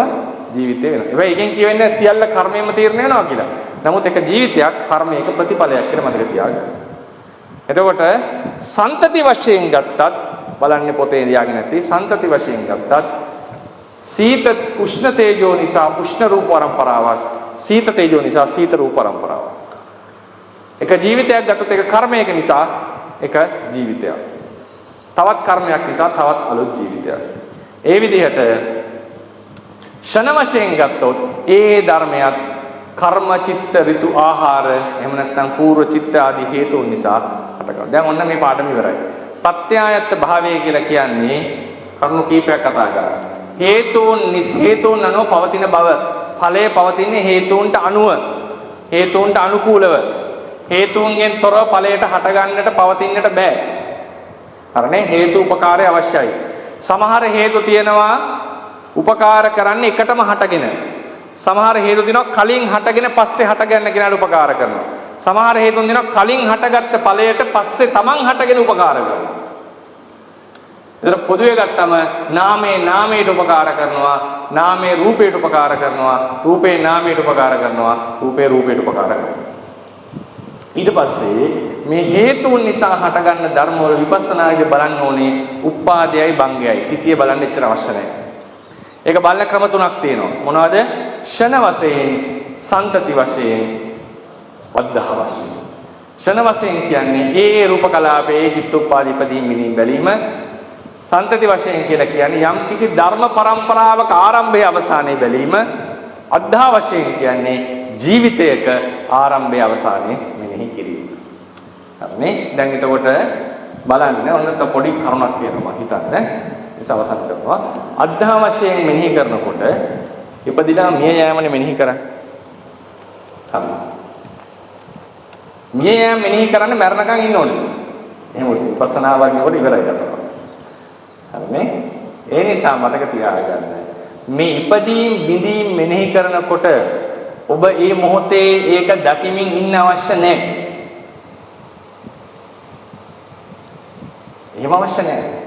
Speaker 1: ජීවිතේ වෙනවා. හැබැයි එකෙන් කියවෙන්නේ සියල්ල කර්මයෙන්ම තීරණය වෙනවා කියලා. නමුත් එක ජීවිතයක් කර්මයක ප්‍රතිඵලයක් කියලා මතක තියාගන්න. එතකොට සන්තති වශයෙන් ගත්තත් බලන්නේ පොතේ ලියාගෙන නැති සන්තති වශයෙන් ගත්තත් සීත උෂ්ණ තේජෝ නිසා උෂ්ණ රූප පරම්පරාවක් සීත තේජෝ නිසා සීත රූප පරම්පරාවක්. එක ජීවිතයක් ගත්තොත් ඒක කර්මයක නිසා එක ජීවිතයක්. තවත් කර්මයක් නිසා තවත් අලුත් ජීවිතයක්. ඒ විදිහට ෂණ වශයෙන් ගත්තොත් ඒ ධර්මයක් කර්ම චිත්ත ඍතු ආහාර එහෙම නැත්නම් පූර්ව චිත්ත ආදී හේතුන් නිසා හටගන්නවා. දැන් ඔන්න මේ පාඩම ඉවරයි. ප්‍රත්‍යයත් භාවය කියලා කියන්නේ කරුණු කීපයක් කතා කරා. හේතුන් අනුව පවතින බව. ඵලයේ පවතින හේතුන්ට අනුව. හේතුන්ට අනුකූලව. හේතුන්ගෙන් තොරව ඵලයට හටගන්නට පවතින්නට බෑ. හරිනේ? හේතු උපකාරය අවශ්‍යයි. සමහර හේතු තියෙනවා උපකාර කරන්නේ එකටම හටගෙන. සමහර හේතු තියෙනවා කලින් හටගෙන පස්සේ හටගන්න කෙනාට උපකාර කරනවා. සමහර හේතුන් තියෙනවා කලින් හටගත්ත ඵලයට පස්සේ තමන් හටගෙන උපකාර කරනවා. ඒතර පොදුවේ ගත්තම නාමයට උපකාර කරනවා, නාමයේ රූපයට උපකාර කරනවා, රූපේ නාමයට උපකාර කරනවා, රූපේ රූපයට උපකාර කරනවා. ඊට පස්සේ මේ හේතුන් නිසා හටගන්න ධර්ම වල විපස්සනායේ බලන්න ඕනේ උපාදයයි භංගයයි. තිතිය බලන්න එච්චර අවශ්‍ය නැහැ. ඒක බලන ක්‍රම තුනක් තියෙනවා. මොනවද? ෂණ වශයෙන්, සන්තති වශයෙන්, වද්ධහ වශයෙන්. ෂණ වශයෙන් කියන්නේ ඒ රූප කලාපයේ චිත්තෝපාදී ඉදීම් මිනීම් බැලීම. සන්තති වශයෙන් කියලා කියන්නේ යම් කිසි ධර්ම પરම්පරාවක ආරම්භයේ අවසානයේ බැලීම. අද්ධහ වශයෙන් කියන්නේ ජීවිතයක ආරම්භයේ අවසානයේ මෙනෙහි කිරීම. හරිනේ? දැන් එතකොට බලන්න ඔන්න පොඩි කරුණක් කියනවා හිතන්න. ඒක අවසන් කරනවා. අද්ධහ වශයෙන් මෙනෙහි කරනකොට ඉපදිලා මිය යෑමනේ මෙනෙහි කරන්නේ. හරි. මිය යෑම මෙනෙහි කරන්නේ මරණකම් ඉන්න ඕනේ. එහෙම විපස්සනා වර්ගනකොට ඉවරයි කරනවා. හරිනේ? ඒ නිසා මතක තියාගන්න. මේ ඉපදීම් බිඳීම් මෙනෙහි කරනකොට ඔබ මේ මොහොතේ ඒක දකිමින් ඉන්න අවශ්‍ය නැහැ. එහෙම අවශ්‍ය නැහැ.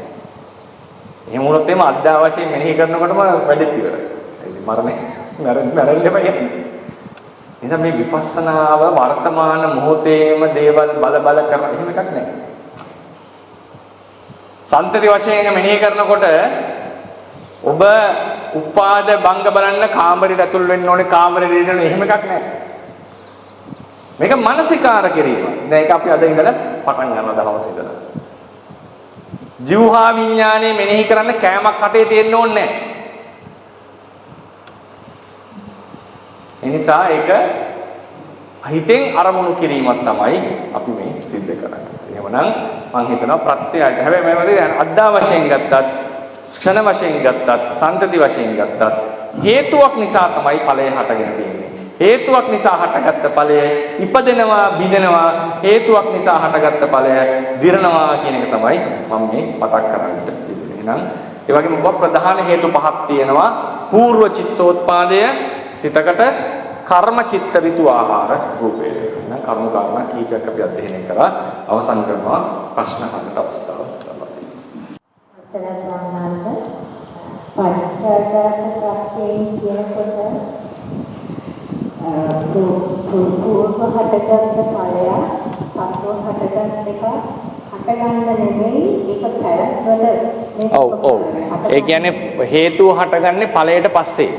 Speaker 1: එහෙම වුණොත් එimhe අද්දා වශයෙන් මෙනෙහි කරනකොටම වැඩිත් ඉවරයි. මරන්න එපා. නිසා මේ විපස්සනාව වර්තමාන මොහොතේම දේවල් බල කරන එහෙම එකක් නැහැ. සන්තති වශයෙන් මෙනෙහි කරනකොට ඔබ උපාද භංග බලන්න කාමරයට ඇතුල් වෙන්න ඕනේ, කාමරේ දෙන්න එහෙම එකක් නැහැ. මේක මානසිකාර කිරීම. දැන් ඒක අපි අද ඉඳලා පටන් ගන්නවා දවස් ඉඳලා. ජීවහා විඥානේ මෙනෙහි කරන්න කෑමක් කටේ තියෙන්න ඕනේ නැහැ. ඒ නිසා ඒක හිතෙන් අරමුණු කිරීමක් තමයි අපි මේ සිද්ධ කරන්නේ. එහෙමනම් මම හිතනවා ප්‍රත්‍යයයි. හැබැයි මම කියන්නේ අද්දා වශයෙන් ගත්තත්, ක්ෂණ වශයෙන් ගත්තත්, සන්තති වශයෙන් ගත්තත් හේතුවක් නිසා තමයි ඵලය හටගෙන තියෙන්නේ. හේතුවක් නිසා හටගත්ත ඵලය ඉපදෙනවා, බිඳෙනවා. හේතුවක් නිසා හටගත්ත ඵලය දිරනවා කියන එක තමයි මම මේ මතක් කරගන්න ඉන්නේ. එහෙනම් ඒ වගේම ප්‍රධාන හේතු පහක් තියෙනවා. పూర్ව චිත්තෝත්පාදය, සිතකට කර්ම චිත්ත ඍතු ආහාර රූපේ. එහෙනම් කර්ම කාරණා කීපයක් අපි අධ්‍යයනය කරා. අවසන් කරනවා ප්‍රශ්න අහන්න අවස්ථාව ලබා දෙන්න.
Speaker 2: පරිචාරකත්වයෙන් කියනකොට පූර්ව හටගත්ත ඵලය පස්ව හටගත් එක හටගන්න නෙමෙයි ඒක පැවැත්වල
Speaker 1: ඔව් ඒ කියන්නේ හේතුව හටගන්නේ ඵලයට පස්සේ.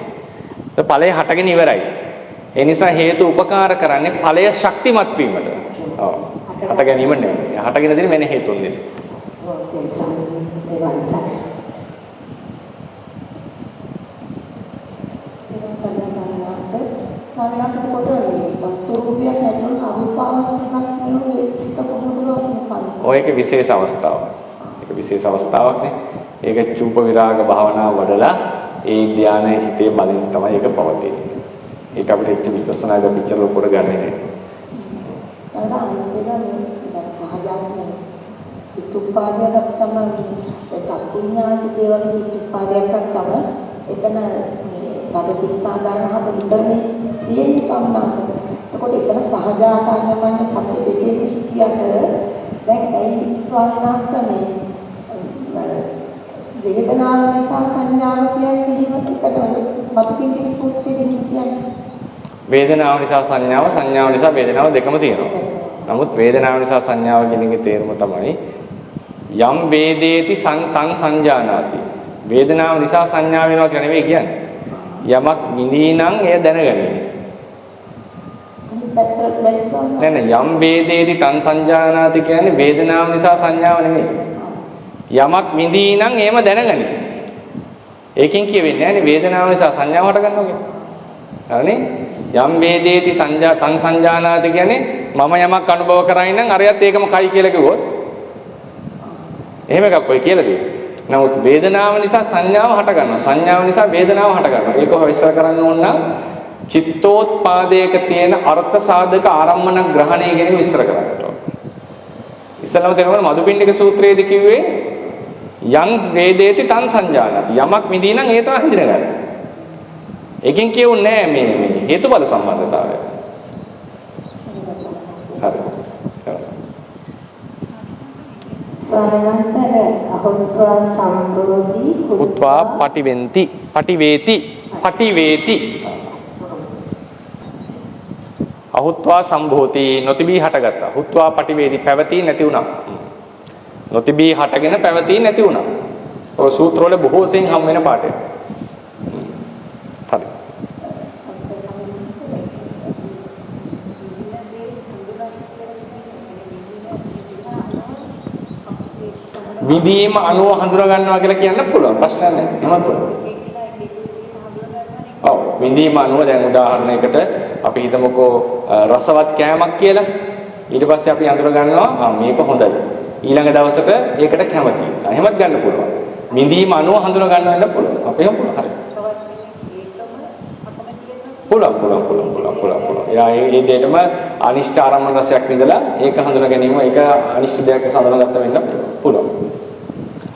Speaker 1: ඒ ඵලය හටගෙන ඉවරයි. ඒ නිසා හේතු උපකාර කරන්නේ ඵලය ශක්තිමත් වීමට. ඔව්. හට ගැනීම නෙමෙයි. හටගෙන දෙන්නේ වෙන හේතුන් නිසා.
Speaker 2: සාමාන්‍යයෙන් කොට වස්තු රූපයක් නැතුව අවිපාවකයක් නෙවෙයි සිත කොහොමද
Speaker 1: ඔය එක විශේෂ අවස්ථාවක්. ඒක විශේෂ අවස්ථාවක් නේ. ඒක චූප විරාග භාවනාව වඩලා ඒ ධානයේ හිතේ බලෙන් තමයි ඒක පවතින්නේ. ඒක අපිට එච්ච විශ්වාසනායක පිටර ලොකුර ගන්නෙ නෑ.
Speaker 2: සහජාන්නේ චිත්තුපාදයක් තමයි චක්කුඤ්ඤාසිතේ වගේ චිත්තුපාදයක් තමයි එතන සාධිත සාධාරණ හද ඉඳන්නේ තියෙන සම්මාසක. එතකොට එතන සහජාකාරයෙන් මම අපේ දෙකේ කියට දැන් ඒ ස්වර්ණාසනේ වේදනාව නිසා සංඥාව කියන්නේ පිළිවෙතකට මතකින් කිසි සූත්‍රයකින් කියන්නේ
Speaker 1: වේදනාව නිසා සංඥාව, සංඥාව නිසා වේදනාව දෙකම තියෙනවා. නමුත් වේදනාව නිසා සංඥාව කියන එකේ තේරුම තමයි යම් වේදේති තං සංජානාති. වේදනාව නිසා සංඥා වෙනවා කියලා නෙවෙයි කියන්නේ. යමක් විඳිනනම් එය දැනගනිමි. නෑ යම් වේදේති තං සංජානාති කියන්නේ වේදනාව නිසා සංඥාව නෙමෙයි. යමක් විඳිනනම් එහෙම දැනගනිමි. ඒකෙන් කියවෙන්නේ නෑනේ වේදනාව නිසා සංඥාව හට ගන්නවා කියන්නේ. හරිනේ? යම් වේදේති සංජා තං සංජානාති කියන්නේ මම යමක් අනුභව කරයි නම් අරයත් ඒකම කයි කියලා කිව්වොත් එහෙම එකක් ඔය කියලා දෙන්නේ. නමුත් වේදනාව නිසා සංඥාව හට ගන්නවා. සංඥාව නිසා වේදනාව හට ගන්නවා. ඒක විශ්ල කරන්න ඕන නම් චිත්තෝත්පාදයක තියෙන අර්ථ සාධක ආරම්මන ග්‍රහණය ගැන විස්තර කරන්නට ඕන. ඉස්සලම තේරුම මදුපිණ්ඩික සූත්‍රයේදී කිව්වේ යං වේදේති තං සංජානති. යමක් විඳී නම් ඒ තමයි හඳුනගන්නේ. එකෙන් කියුන්නේ නෑ මේ හේතුඵල සම්බන්ධතාවය. හරි.
Speaker 2: ස්වරණසර අහුත්වා සම්බෝධි
Speaker 1: උත්වා පටිවෙන්ති පටිවේති අහුත්වා සම්භෝති නොතිබී හටගත්තා. හුත්වා පටිවේති පැවතී නැති වුණා. නොතිබී හටගෙන පැවතී නැති වුණා. ඔය සූත්‍රවල බොහෝ සෙයින් හම් වෙන පාඩේ. හරි. විදීම අනුව හඳුනා ගන්නවා කියලා කියන්න පුළුවන්. ප්‍රශ්න නැහැ. එහෙමත් පුළුවන්. ඔව් විදීම අනුව දැන් උදාහරණයකට අපි හිතමුකෝ රසවත් කෑමක් කියලා. ඊට පස්සේ අපි හඳුනා ගන්නවා මේක හොඳයි. ඊළඟ දවසට ඒකට කැමතියි. එහෙමත් ගන්න පුළුවන්. විදීම අනුව හඳුනා ගන්න වෙන්න පුළුවන්. අපි එහෙම පුළුවන්. හරි. පුළුවන්. එයා ඒ දෙයටම අනිෂ්ඨ ආරම්මන රසයක් විඳලා ඒක හඳුනා ගැනීම ඒක අනිෂ්ඨ දෙයක් හඳුනාගත්ත වෙන්න පුළුවන්.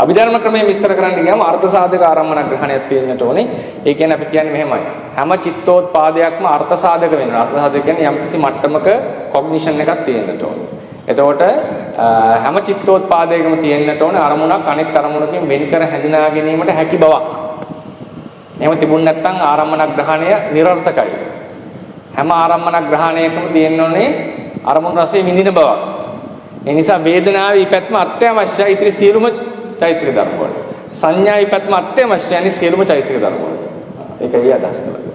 Speaker 1: අභිධර්ම ක්‍රමයේ විස්තර කරන්න ගියාම අර්ථ සාධක ආරම්මන ග්‍රහණයක් තියෙන්නට ඕනේ. ඒ කියන්නේ අපි කියන්නේ මෙහෙමයි. හැම චිත්තෝත්පාදයක්ම අර්ථ සාධක වෙනවා. අර්ථ සාධක කියන්නේ යම්කිසි මට්ටමක කොග්නිෂන් එකක් තියෙන්නට ඕනේ. එතකොට හැම චිත්තෝත්පාදයකම තියෙන්නට ඕනේ අරමුණක් අනෙක් අරමුණකින් වෙන් කර හැඳිනා ගැනීමට හැකි බවක්. එහෙම තිබුණ නැත්නම් ආරම්මන ග්‍රහණය නිර්ර්ථකයි. හැම ආරම්මන ග්‍රහණයකම තියෙන්නේ අරමුණු රසයේ විඳින බවක්. ඒ නිසා වේදනාවේ ඉපැත්ම අත්‍යවශ්‍යයි. ඉතිරි සියලුම චෛතසික ධර්ම වල. සංඥාවේ ඉපැත්ම අත්‍යවශ්‍යයි. සියලුම චෛතසික ධර්ම වල. ඒකයි අදහස් කරන්නේ.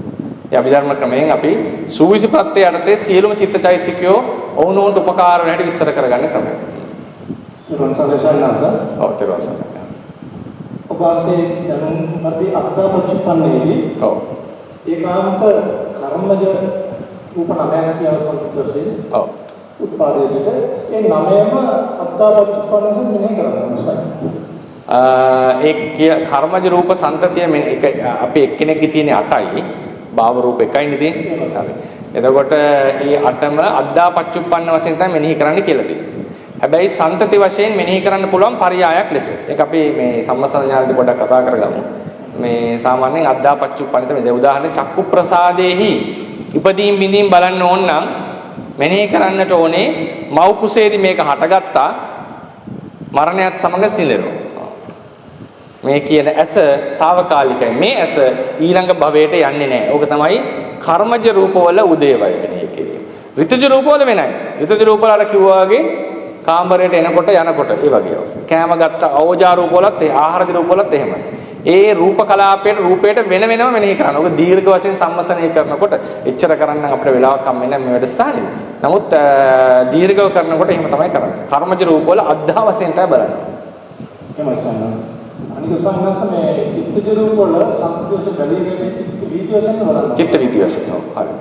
Speaker 1: ඒ අභිධර්ම ක්‍රමයෙන් අපි සූවිසි ප්‍රත්‍ය යටතේ සියලුම චිත්ත චෛතසිකයෝ ඔවුනොවුන්ට උපකාර වෙන හැටි විස්තර කරගන්න ක්‍රමය.
Speaker 3: ඔබ වාසේ දැනුම් අධි අත්තාපච්චුප්පන්නේදී ඒකාන්ත කර්මජ රූප නමයක් කියවසක් වශයෙන් උත්පාදේශයට ඒ නමයම අත්තාපච්චුප්පන්නස මෙහෙ කරනවා.
Speaker 1: ඒ කර්මජ රූප සංතතිය එක අපි එක්කෙනෙක්ගේ තියෙන 8යි භාව රූප එකයිනේ තියෙන්නේ. හරි. එතකොට මේ 8ම අද්දාපච්චුප්පන්න වශයෙන් තමයි මෙනෙහි කරන්න කියලා තියෙන්නේ. හැබැයි සංතති වශයෙන් මෙනෙහි කරන්න පුළුවන් පරියායක් ලෙස. ඒක අපි මේ සම්මස්ත ඥානදී පොඩ්ඩක් කතා කරගමු. මේ සාමාන්‍යයෙන් අද්දාපච්චුප්පන්න තමයි උදාහරණ චක්කු ප්‍රසාදේහි ඉපදීම් බිඳීම් බලන්න ඕන නම් මෙනෙහි කරන්නට ඕනේ මව් කුසේදී මේක හටගත්තා මරණයත් සමග සිඳෙනවා. මේ කියන ඇස తాවකාලිකයි. මේ ඇස ඊළඟ භවයට යන්නේ නැහැ. ඕක තමයි කර්මජ රූපවල උදේවය මෙනෙහි කිරීම. ඍතුජ රූපවල වෙනයි. ඍතුජ රූපවල අර කිව්වා වගේ කාමරයට එනකොට යනකොට ඒ වගේ අවස්ථා. කෑම ගත්ත අවෝජා රූපවලත් ඒ ආහාර රූපවලත් එහෙමයි. ඒ රූප කලාපයට රූපයට වෙන වෙනම මෙනෙහි කරනවා. ඔක දීර්ඝ වශයෙන් සම්මසනය කරනකොට එච්චර කරන්න අපිට වෙලාවක් හම් වෙන්නේ නැහැ මේ වැඩසටහනේ. නමුත් දීර්ඝව කරනකොට එහෙම තමයි කරන්නේ. කර්මජ රූපවල අද්ධා වශයෙන් තමයි බලන්නේ.
Speaker 3: එහෙමයි සම්මත. අනික සම්මත මේ චිත්තජ රූපවල සංකෝෂ බැලීමේ චිත්ත වීති වශයෙන් බලනවා. චිත්ත වීති වශයෙන්. හරි.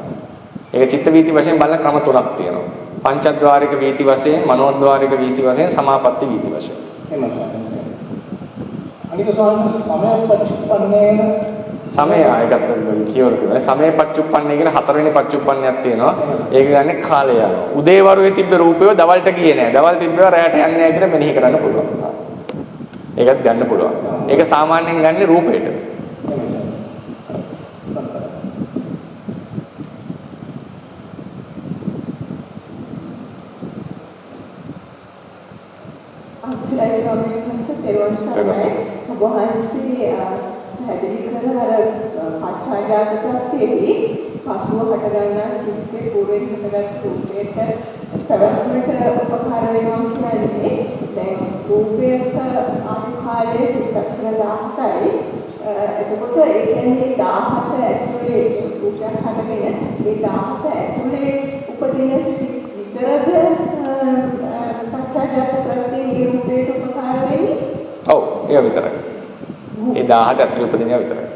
Speaker 3: ඒක චිත්ත වීති වශයෙන් බලන ක්‍රම තුනක් තියෙනවා. පංචද්වාරික වීති වශයෙන්, මනෝද්වාරික වීති වශයෙන්, සමාපatti වීති වශයෙන්. එහෙමයි. අනික සමයපච්චුප්පන්නේන සමය ආයකට කියවලුනේ සමයපච්චුප්පන්නේ කියන හතරවෙනි පච්චුප්පන්නයක් තියෙනවා. ඒක ගන්න කාලය යනවා. උදේවරුේ තිබ්බ රූපය දවල්ට ගියේ නෑ. දවල් තිබ්බේවා රැයට යන්නේ නෑ කියලා මෙනෙහි කරන්න පුළුවන්. ඒකත් ගන්න පුළුවන්. ඒක සාමාන්‍යයෙන් ගන්න රූපයට.
Speaker 2: අක්ෂරයි ස්වාමීන් වහන්සේ පෙරවන් සරණයි. ඔබ වහන්සේ හැදෙලි කරන අර පට්ඨාජාත ප්‍රත්‍යයේදී පසුව හටගන්නා චිත්තේ පූර්වෙන් හටගත් රූපයට පැවැත්මට උපකාර වෙනවා කියන්නේ දැන් රූපයක ආකාරයේ පිටකර 17යි. එතකොට ඒ කියන්නේ 17 ඇතුලේ රූපයක් හටගෙන ඒ 17 ඇතුලේ උපදින විතරද පට්ඨාජාත ප්‍රත්‍යයේ රූපයට උපකාර වෙන්නේ?
Speaker 1: ඔව් ඒක විතරයි. ඒ 17 ඇතුළේ උපදිනවා විතරයි.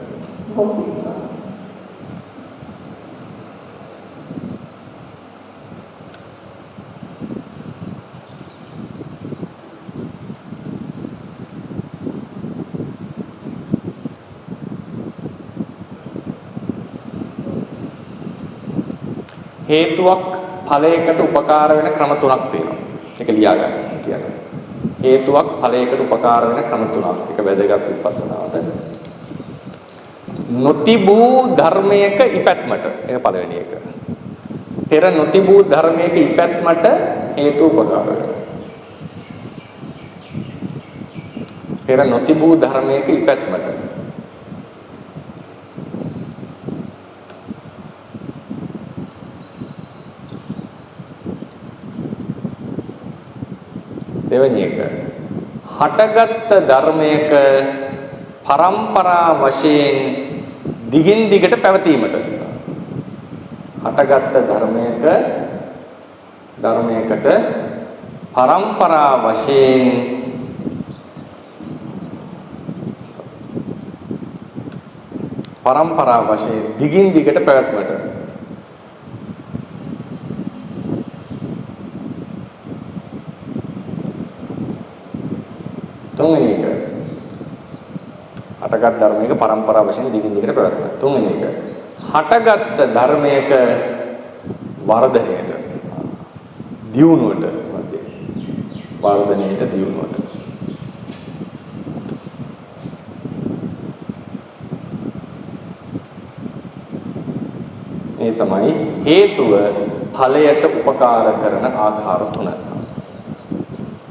Speaker 1: හේතුවක් ඵලයකට උපකාර වෙන ක්‍රම තුනක් තියෙනවා. ඒක ලියා ගන්න කියන්නේ. හේතුවක් ඵලයකට උපකාර වෙන ක්‍රම තුනක්. ඒක වැදගත් විපස්සනාවට. නොතිබූ ධර්මයක ඉපැත්මට. ඒක පළවෙනි එක. පෙර නොතිබූ ධර්මයක ඉපැත්මට හේතු උපකාර වෙනවා. පෙර නොතිබූ ධර්මයක ඉපැත්මට. දෙවෙනි එක හටගත් ධර්මයක පරම්පරා වශයෙන් දිගින් දිගට පැවතීමට. හටගත් ධර්මයකට පරම්පරා වශයෙන් දිගින් දිගට පැවැත්මට. තුන්වෙනි එක හටගත් ධර්මයක පරම්පරා වශයෙන් දිගින් දිගට පැවැත්ම. තුන්වෙනි එක හටගත් ධර්මයක වර්ධනයට දියුණුවට දියුණුවට. මේ තමයි හේතුව ඵලයට උපකාර කරන ආකාර තුන.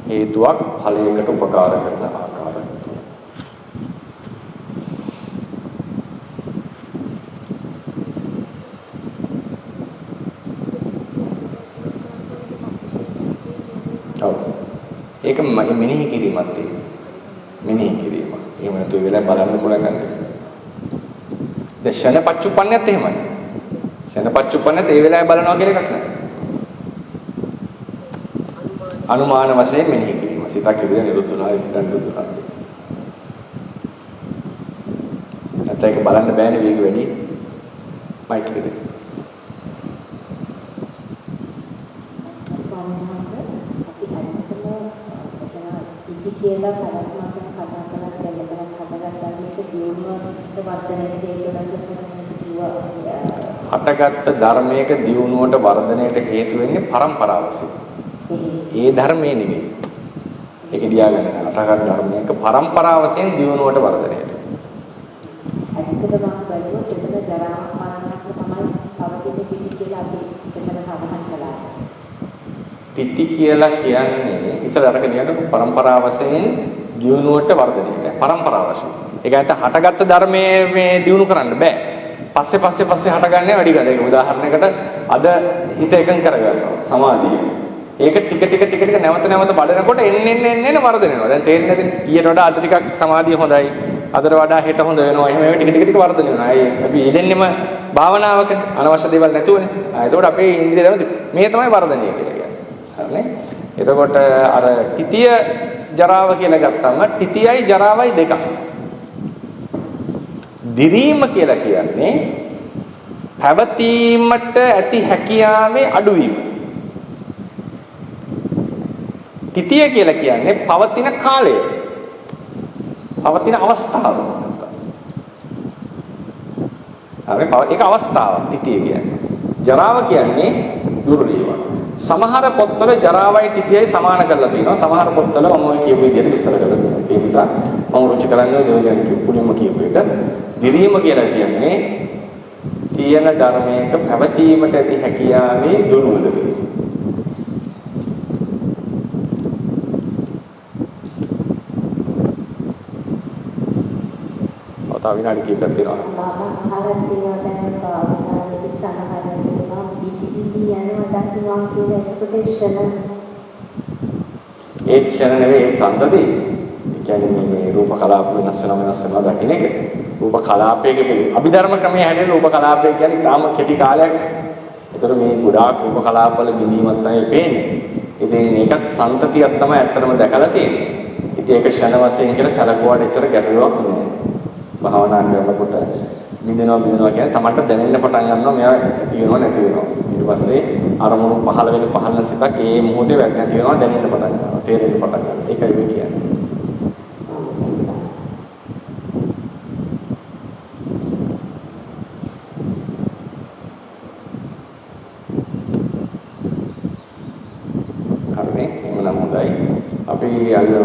Speaker 1: හේතුවක් ඵලයකට උපකාර කරන ආකාර තුන. ඔව්. ඒක මෙනෙහි කිරීමක් තියෙනවා. මෙනෙහි කිරීම. එහෙම නැතු ඒ වෙලාව බලන්න පුළුවන් ගන්න. දැන් ෂණපච්චුප්පන්නයත් එහෙමයි. ෂණපච්චුප්පන්නයත් ඒ වෙලාවේ බලනවා කියලා එකක් නැහැ. අනුමාන වශයෙන් මෙනෙහි කිරීම. සිතක් ඉදිරිය නිරුද්ධුනා නිරුද්ධුනා. නැත්නම් ඒක බලන්න බෑනේ වේග වැඩි. මයික් එක දෙන්න.
Speaker 4: කියලා කරත්මක කතා කරලා දෙලතරක් හදගත්තා මේක දියුණුවට වර්ධනයට හේතුවක් කියලා
Speaker 1: හටගත් ධර්මයක දියුණුවට වර්ධනයට හේතු වෙන්නේ පරම්පරාවසින්. ඒ ධර්මයේ නෙමෙයි. ඒක දියාගන්න. හටගත් ධර්මයක පරම්පරාවසින් දියුණුවට වර්ධනයට.
Speaker 4: ඇත්තටම බලුවොත් එතන ජරා මරණයක් තමයි පවතින කිසි කියලා අපි එතන සඳහන් කළා.
Speaker 1: තිති කියලා කියන්නේ ඉස්සරහට කියන්නේ පරම්පරාව වශයෙන් දියුණුවට වර්ධනයට. පරම්පරාව වශයෙන්. ඒක නැත්නම් හටගත්ත ධර්මයේ මේ දියුණු කරන්න බෑ. පස්සේ හටගන්නේ වැඩි ගන්න. ඒක උදාහරණයකට අද හිත එකඟ කරගන්නවා සමාධිය. ඒක ටික නැවත බලනකොට එන්න වර්ධනය වෙනවා. දැන් තේරෙන්නේ නැතිනේ ඊට වඩා අද ටිකක් සමාධිය හොඳයි. අදට වඩා හෙට හොඳ වෙනවා. එහෙම ටික වර්ධනය වෙනවා. ඒ අපි ඉදෙන්නෙම භාවනාවක අනවශ්‍ය දේවල් නැතුවනේ. එතකොට අපේ ඉන්ද්‍රිය දැනුත් මේ තමයි වර්ධනය කියලා කියන්නේ. හරිනේ. එතකොට අර තිතිය ජරාව කියලා ගත්තම තිතියයි ජරාවයි දෙකක්. දිරීම කියලා කියන්නේ පැවතීමට ඇති හැකියාවේ අඩුවීම. තිතිය කියලා කියන්නේ පවතින කාලය. පවතින අවස්ථාව. ඒක අවස්ථාවක් තිතිය කියන්නේ. ජරාව කියන්නේ දුර්ලභව. සමහර පොත්වල ජරාවයි තිතියයි සමාන කරලා තියෙනවා. සමහර පොත්වල මම ඔය කියපු විදිහට විස්තර කරලා තියෙනවා. ඒ නිසා මම රුචි කරන්නේ දෙවියන් කියපුලින්ම කියපු එක. දිරීම කියලා කියන්නේ තියෙන ධර්මයක පැවතීමට ඇති හැකියාවේ දුර්වල වීම. තව විනාඩි කිහිපයක් තියෙනවා.
Speaker 4: ආහාරයෙන් දැනෙන කාරණාවලදී සමහරවිට පිටිපිටි යනවා දක්වනවා කියන එක්ස්පෙක්ටේෂන්
Speaker 1: ඒ ක්ෂණ නෙවෙයි ඒ සම්තති. ඒ කියන්නේ මේ රූප කලාප වෙනස් වෙනවා දකින්න එක. රූප කලාපයේ අභිධර්ම ක්‍රමයේ හැදෙන රූප කලාපය කියන්නේ තාම කෙටි කාලයක්. ඒතර මේ ගොඩාක් රූප කලාපවල බිඳීමක් තමයි පේන්නේ. ඉතින් ඒකත් සම්තතියක් තමයි ඇත්තටම දැකලා තියෙන්නේ. ඉතින් ඒක ක්ෂණ වශයෙන් කියලා සැලකුවාට එච්චර ගැටලුවක් නෑ. භාවනා කරනකොට බිඳිනවා කියන්නේ තමන්ට දැනෙන්න පටන් ගන්නවා මෙයා ඇති වෙනවා නැති වෙනවා. ඊට පස්සේ අරමුණු පහළ සිතක් ඒ මොහොතේ නැති වෙනවා දැනෙන්න පටන් ගන්නවා. තේරෙන්න පටන් ගන්නවා. ඒකයි මේ කියන්නේ.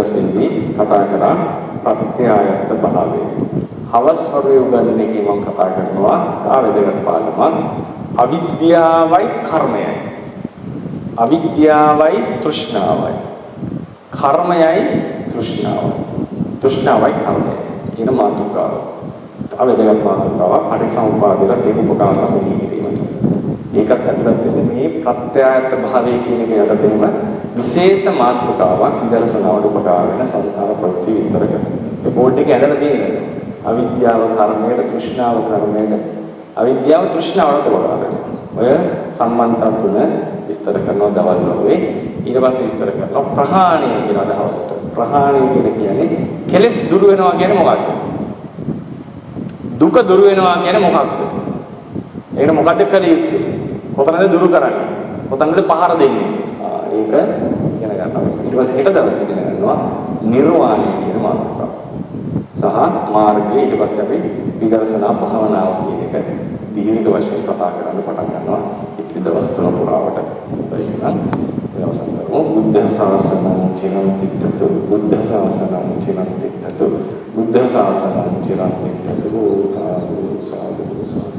Speaker 3: දවසේදී කතා කරා ප්‍රත්‍යයත් භාවය. හවස් වගේ උගන්වන්නේ කියමන් කතා කරනවා තා වැදගත් පාඩමක්. අවිද්‍යාවයි කර්මයයි. අවිද්‍යාවයි තෘෂ්ණාවයි. කර්මයයි තෘෂ්ණාවයි. තෘෂ්ණාවයි කර්මයයි කියන මාතෘකාව. තා වැදගත් මාතෘකාවක් පරිසම්පාදයට ඒක උපකාරක කිරීමට. ඒකත් ඇතුළත් වෙන්නේ මේ ප්‍රත්‍යයත් භාවය කියන එක යටතේම විශේෂ මාතෘකාවක් විදර්ශනාවට උපකාර වෙන සංසාර ප්‍රවෘත්ති විස්තර කරන. ඒ බෝඩ් එකේ ඇඳලා තියෙනවා. අවිද්‍යාව කර්මයට තෘෂ්ණාව කර්මයට අවිද්‍යාව තෘෂ්ණාවට උපකාර වෙනවා. ඔය සම්බන්ධතා තුන විස්තර කරනවා දවල් වගේ. ඊට පස්සේ විස්තර කරනවා ප්‍රහාණය කියන අදහසට. ප්‍රහාණය කියන්නේ කෙලෙස් දුරු වෙනවා කියන්නේ මොකක්ද? දුක දුරු වෙනවා කියන්නේ මොකක්ද? ඒකට මොකද්ද කළ යුත්තේ? කොතනද දුරු කරන්නේ? කොතනද පහර දෙන්නේ? ඒක ඉගෙන ගන්නවා. ඊට පස්සේ හෙට දවසේ ඉගෙන ගන්නවා නිර්වාණය කියන මාතෘකාව. සහ මාර්ගය ඊට පස්සේ අපි විදර්ශනා භාවනාව කියන එක දීර්ඝ වශයෙන් කතා කරන්න පටන් ගන්නවා. ඉතිරි දවස් තුන පුරාවට. එහෙනම් අවසන් කරමු. බුද්ධ ශාසනං චිරං තිත්තතු බුද්ධ ශාසනං චිරං තිත්තතු බුද්ධ ශාසනං චිරං තිත්තතු සාදු සාදු